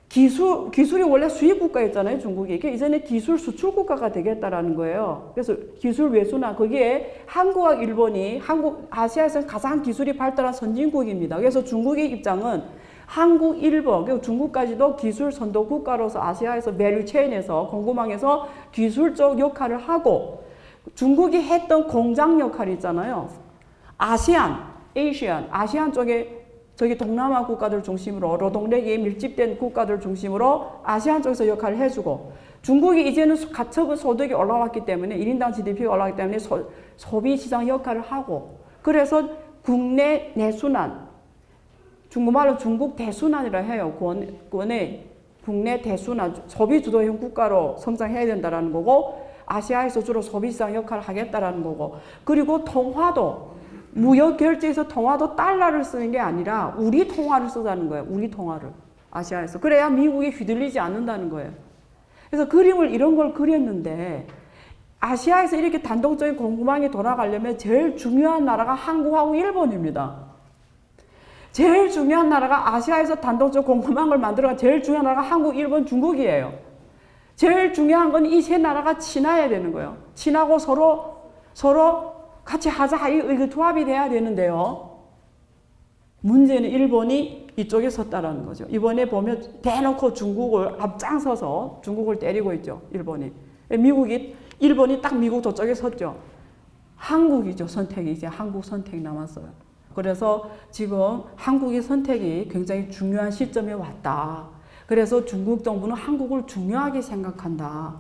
기술이 원래 수입 국가였잖아요, 중국이. 이게 이제는 기술 수출 국가가 되겠다라는 거예요. 그래서 기술 외순환, 거기에 한국과 일본이 아시아에서 가장 기술이 발달한 선진국입니다. 그래서 중국의 입장은 한국, 일본, 그리고 중국까지도 기술 선도 국가로서 아시아에서 밸류체인에서 공급망에서 기술적 역할을 하고, 중국이 했던 공장 역할이 있잖아요. 아시안 쪽에 저기 동남아 국가들 중심으로 노동력이 밀집된 국가들 중심으로 아시안 쪽에서 역할을 해주고, 중국이 이제는 가처분 소득이 올라왔기 때문에 1인당 GDP가 올라왔기 때문에 소비 시장 역할을 하고, 그래서 국내 내순환, 중국말로 중국 대순환이라 해요. 국내 대순환, 소비 주도형 국가로 성장해야 된다라는 거고, 아시아에서 주로 소비 시장 역할을 하겠다라는 거고, 그리고 통화도 무역 결제에서 통화도 달러를 쓰는 게 아니라 우리 통화를 쓰자는 거예요. 우리 통화를 아시아에서. 그래야 미국이 휘둘리지 않는다는 거예요. 그래서 그림을 이런 걸 그렸는데, 아시아에서 이렇게 단독적인 공급망이 돌아가려면 제일 중요한 나라가 한국하고 일본입니다. 제일 중요한 나라가 아시아에서 단독적 공급망을 만들어가 제일 중요한 나라가 한국, 일본, 중국이에요. 제일 중요한 건 이 세 나라가 친해야 되는 거예요. 친하고 서로 같이 하자, 이거 조합이 돼야 되는데요. 문제는 일본이 이쪽에 섰다라는 거죠. 이번에 보면 대놓고 중국을 앞장서서 중국을 때리고 있죠, 일본이. 일본이 딱 미국 저쪽에 섰죠. 한국이죠, 선택이. 이제 한국 선택 남았어요. 그래서 지금 한국의 선택이 굉장히 중요한 시점에 왔다. 그래서 중국 정부는 한국을 중요하게 생각한다.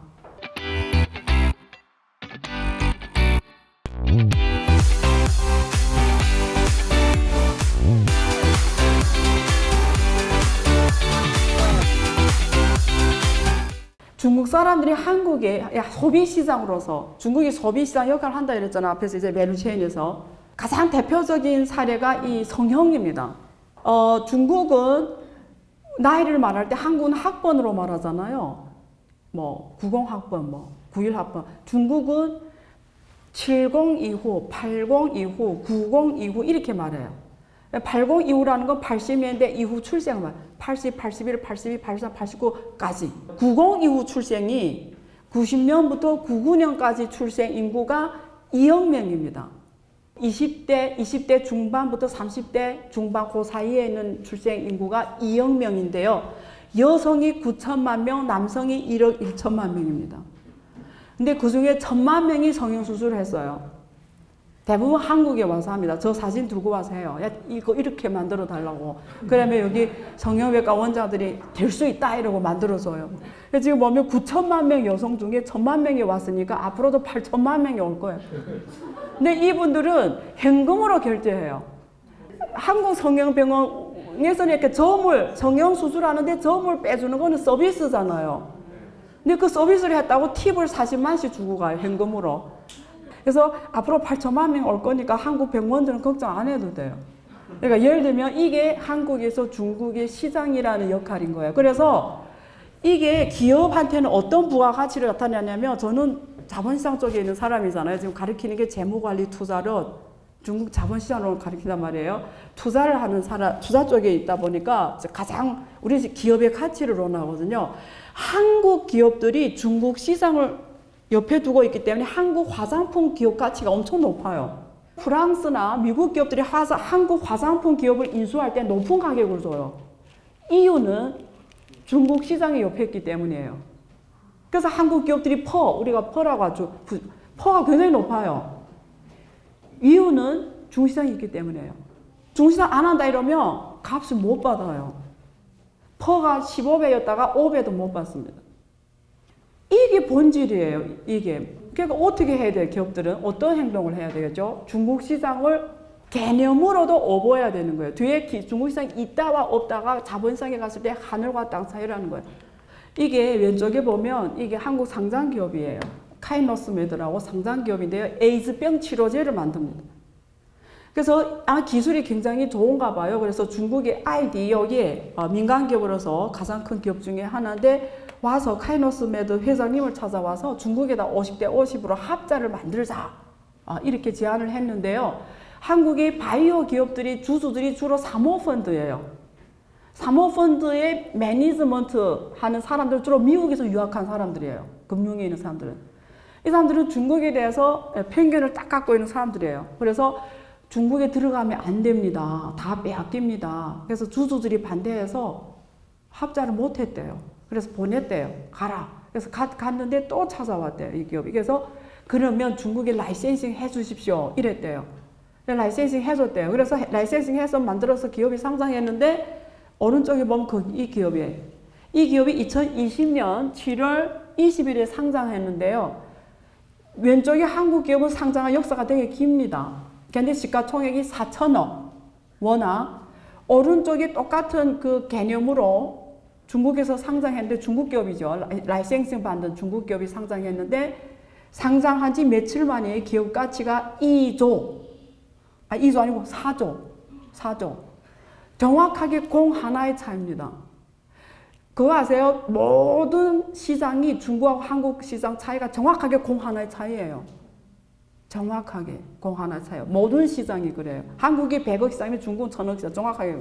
중국 사람들이 한국의 소비시장으로서, 중국이 소비시장 역할을 한다 이랬잖아. 앞에서 이제 밸류체인에서. 가장 대표적인 사례가 이 성형입니다. 중국은 나이를 말할 때 한국은 학번으로 말하잖아요. 90학번, 91학번. 중국은 70 이후, 80 이후, 90 이후 이렇게 말해요. 80 이후라는 건 80년대 이후 출생만, 80, 81, 82, 83, 89까지. 90 이후 출생이 90년부터 99년까지 출생 인구가 2억 명입니다. 20대 중반부터 30대 중반 그 사이에 있는 출생 인구가 2억 명인데요. 여성이 9천만 명, 남성이 1억 1천만 명입니다. 근데 그 중에 1000만 명이 성형수술을 했어요. 대부분 한국에 와서 합니다. 저 사진 들고 와서 해요. 야, 이거 이렇게 만들어 달라고. 그러면 여기 성형외과 원장들이 될 수 있다 이러고 만들어줘요. 지금 보면 9천만 명 여성 중에 1000만 명이 왔으니까 앞으로도 8천만 명이 올 거예요. 근데 이분들은 현금으로 결제해요. 한국 성형병원에서는 이렇게 점을, 성형수술하는데 점을 빼주는 거는 서비스잖아요. 근데 그 서비스를 했다고 팁을 40만씩 주고 가요, 현금으로. 그래서 앞으로 8천만 명 올 거니까 한국 병원들은 걱정 안 해도 돼요. 그러니까 예를 들면 이게 한국에서 중국의 시장이라는 역할인 거예요. 그래서 이게 기업한테는 어떤 부가가치를 나타내냐면, 저는 자본시장 쪽에 있는 사람이잖아요. 지금 가르치는 게 재무관리 투자를 중국 자본시장으로 가르친단 말이에요. 투자를 하는 사람, 투자 쪽에 있다 보니까 가장 우리 기업의 가치를 논하거든요. 한국 기업들이 중국 시장을 옆에 두고 있기 때문에 한국 화장품 기업 가치가 엄청 높아요. 프랑스나 미국 기업들이 한국 화장품 기업을 인수할 때 높은 가격을 줘요. 이유는 중국 시장이 옆에 있기 때문이에요. 그래서 한국 기업들이 우리가 퍼라고 하죠. 퍼가 굉장히 높아요. 이유는 중국 시장이 있기 때문이에요. 중국 시장 안 한다 이러면 값을 못 받아요. 퍼가 15배였다가 5배도 못 받습니다. 이게 본질이에요, 이게. 그러니까 어떻게 해야 돼요, 기업들은? 어떤 행동을 해야 되겠죠? 중국 시장을 개념으로도 업어야 되는 거예요. 뒤에 중국 시장이 있다와 없다가 자본시장에 갔을 때 하늘과 땅 사이라는 거예요. 이게 왼쪽에 보면 이게 한국 상장 기업이에요. 카이노스메드라고 상장 기업인데요. 에이즈병 치료제를 만듭니다. 그래서 기술이 굉장히 좋은가 봐요. 그래서 중국의 아이디어에 민간 기업으로서 가장 큰 기업 중에 하나인데, 와서 카이노스메드 회장님을 찾아와서 중국에다 50대 50으로 합자를 만들자, 이렇게 제안을 했는데요. 한국의 바이오 기업들이 주주들이 주로 사모펀드예요. 사모펀드의 매니지먼트 하는 사람들 주로 미국에서 유학한 사람들이에요. 금융에 있는 사람들은. 이 사람들은 중국에 대해서 편견을 딱 갖고 있는 사람들이에요. 그래서 중국에 들어가면 안 됩니다. 다 빼앗깁니다. 그래서 주주들이 반대해서 합자를 못 했대요. 그래서 보냈대요. 가라. 그래서 갔는데 또 찾아왔대요, 이 기업이. 그래서 그러면 중국에 라이센싱 해주십시오, 이랬대요. 라이센싱 해줬대요. 그래서 라이센싱 해서 만들어서 기업이 상장했는데, 오른쪽에 보면 이 기업이에요. 이 기업이 2020년 7월 20일에 상장했는데요. 왼쪽에 한국 기업은 상장한 역사가 되게 깁니다. 근데 시가총액이 4천억 원화. 오른쪽이 똑같은 그 개념으로 중국에서 상장했는데, 중국 기업이죠. 라이센싱 받는 중국 기업이 상장했는데, 상장한 지 며칠 만에 기업 가치가 2조. 2조 아니고 4조. 정확하게 공 하나의 차이입니다. 그거 아세요? 모든 시장이 중국하고 한국 시장 차이가 정확하게 공 하나의 차이예요. 정확하게 공 하나의 차이예요. 모든 시장이 그래요. 한국이 100억 시장이면 중국은 1000억 시장. 정확하게.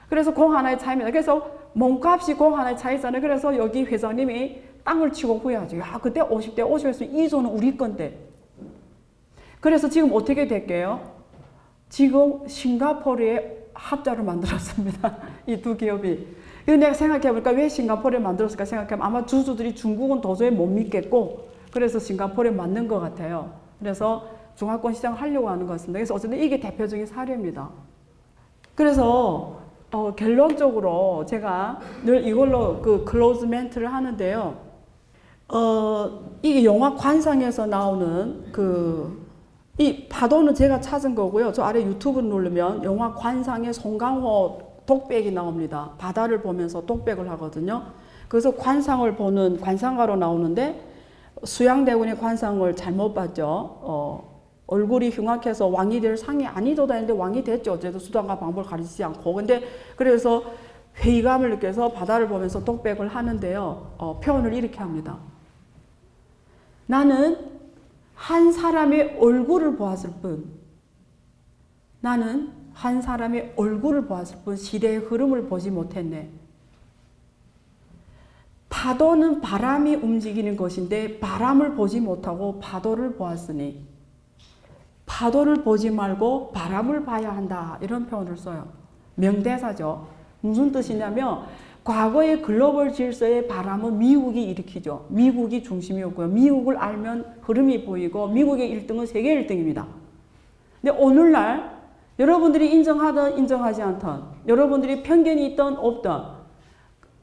그래서 공 하나의 차이입니다. 그래서 몸값이 공 하나의 차이잖아요. 그래서 여기 회장님이 땅을 치고 후회하죠. 야, 그때 50대 50에서 2조는 우리 건데. 그래서 지금 어떻게 될게요? 지금 싱가포르에 합자를 만들었습니다. 이 두 기업이. 근데 내가 생각해보니까 왜 싱가포르에 만들었을까 생각하면 아마 주주들이 중국은 도저히 못 믿겠고, 그래서 싱가포르에 만든 것 같아요. 그래서 중화권 시장을 하려고 하는 것 같습니다. 그래서 어쨌든 이게 대표적인 사례입니다. 그래서 결론적으로 제가 늘 이걸로 클로즈 멘트를 하는데요. 이게 영화 관상에서 나오는 이 파도는 제가 찾은 거고요. 저 아래 유튜브를 누르면 영화 관상의 송강호 독백이 나옵니다. 바다를 보면서 독백을 하거든요. 그래서 관상을 보는 관상가로 나오는데, 수양대군의 관상을 잘못 봤죠. 얼굴이 흉악해서 왕이 될 상이 아니도다 했는데 왕이 됐죠. 어쨌든 수단과 방법을 가리지 않고. 근데 그래서 회의감을 느껴서 바다를 보면서 독백을 하는데요. 표현을 이렇게 합니다. 나는 한 사람의 얼굴을 보았을 뿐, 나는 한 사람의 얼굴을 보았을 뿐 시대의 흐름을 보지 못했네. 파도는 바람이 움직이는 것인데 바람을 보지 못하고 파도를 보았으니 파도를 보지 말고 바람을 봐야 한다. 이런 표현을 써요. 명대사죠. 무슨 뜻이냐면 과거의 글로벌 질서의 바람은 미국이 일으키죠. 미국이 중심이었고요. 미국을 알면 흐름이 보이고 미국의 1등은 세계 1등입니다. 근데 오늘날 여러분들이 인정하든 인정하지 않든 여러분들이 편견이 있든 없든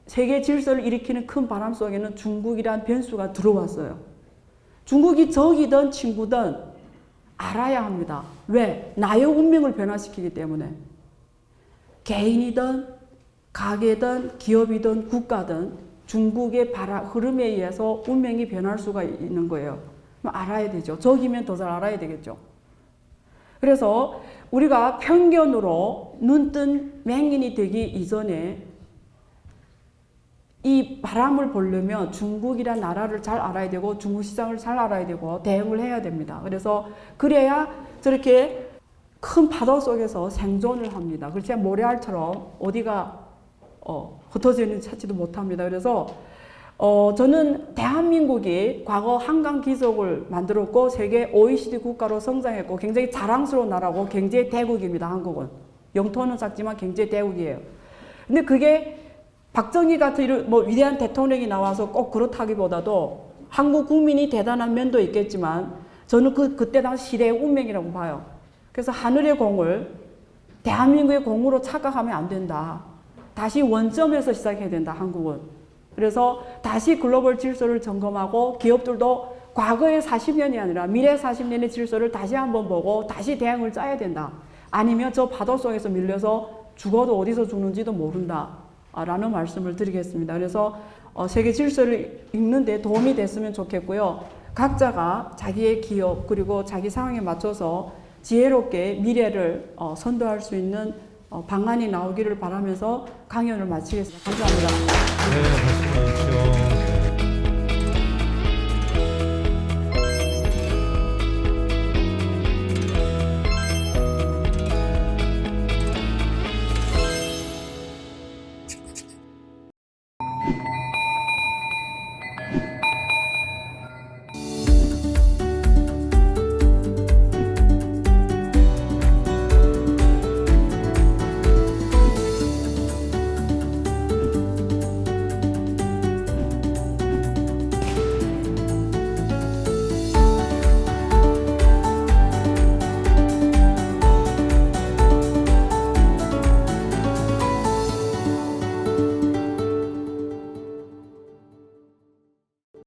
세계 질서를 일으키는 큰 바람 속에는 중국이란 변수가 들어왔어요. 중국이 적이든 친구든 알아야 합니다. 왜? 나의 운명을 변화시키기 때문에. 개인이든 가게든 기업이든 국가든 중국의 흐름에 의해서 운명이 변할 수가 있는 거예요. 알아야 되죠. 적이면 더 잘 알아야 되겠죠. 그래서 우리가 편견으로 눈뜬 맹인이 되기 이전에 이 바람을 보려면 중국이란 나라를 잘 알아야 되고 중국 시장을 잘 알아야 되고 대응을 해야 됩니다. 그래서 그래야 저렇게 큰 파도 속에서 생존을 합니다. 그렇지 모래알처럼 어디가 흩어져 있는지 찾지도 못합니다. 그래서 저는 대한민국이 과거 한강 기적을 만들었고 세계 OECD 국가로 성장했고 굉장히 자랑스러운 나라고 경제 대국입니다. 한국은. 영토는 작지만 경제 대국이에요. 근데 그게 박정희 같은 위대한 대통령이 나와서 꼭 그렇다기보다도 한국 국민이 대단한 면도 있겠지만 저는 그때 당시 시대의 운명이라고 봐요. 그래서 하늘의 공을 대한민국의 공으로 착각하면 안 된다. 다시 원점에서 시작해야 된다, 한국은. 그래서 다시 글로벌 질서를 점검하고 기업들도 과거의 40년이 아니라 미래 40년의 질서를 다시 한번 보고 다시 대응을 짜야 된다. 아니면 저 파도 속에서 밀려서 죽어도 어디서 죽는지도 모른다. 라는 말씀을 드리겠습니다. 그래서 세계 질서를 읽는 데 도움이 됐으면 좋겠고요. 각자가 자기의 기업 그리고 자기 상황에 맞춰서 지혜롭게 미래를 선도할 수 있는 방안이 나오기를 바라면서 강연을 마치겠습니다. 감사합니다. 네, 말씀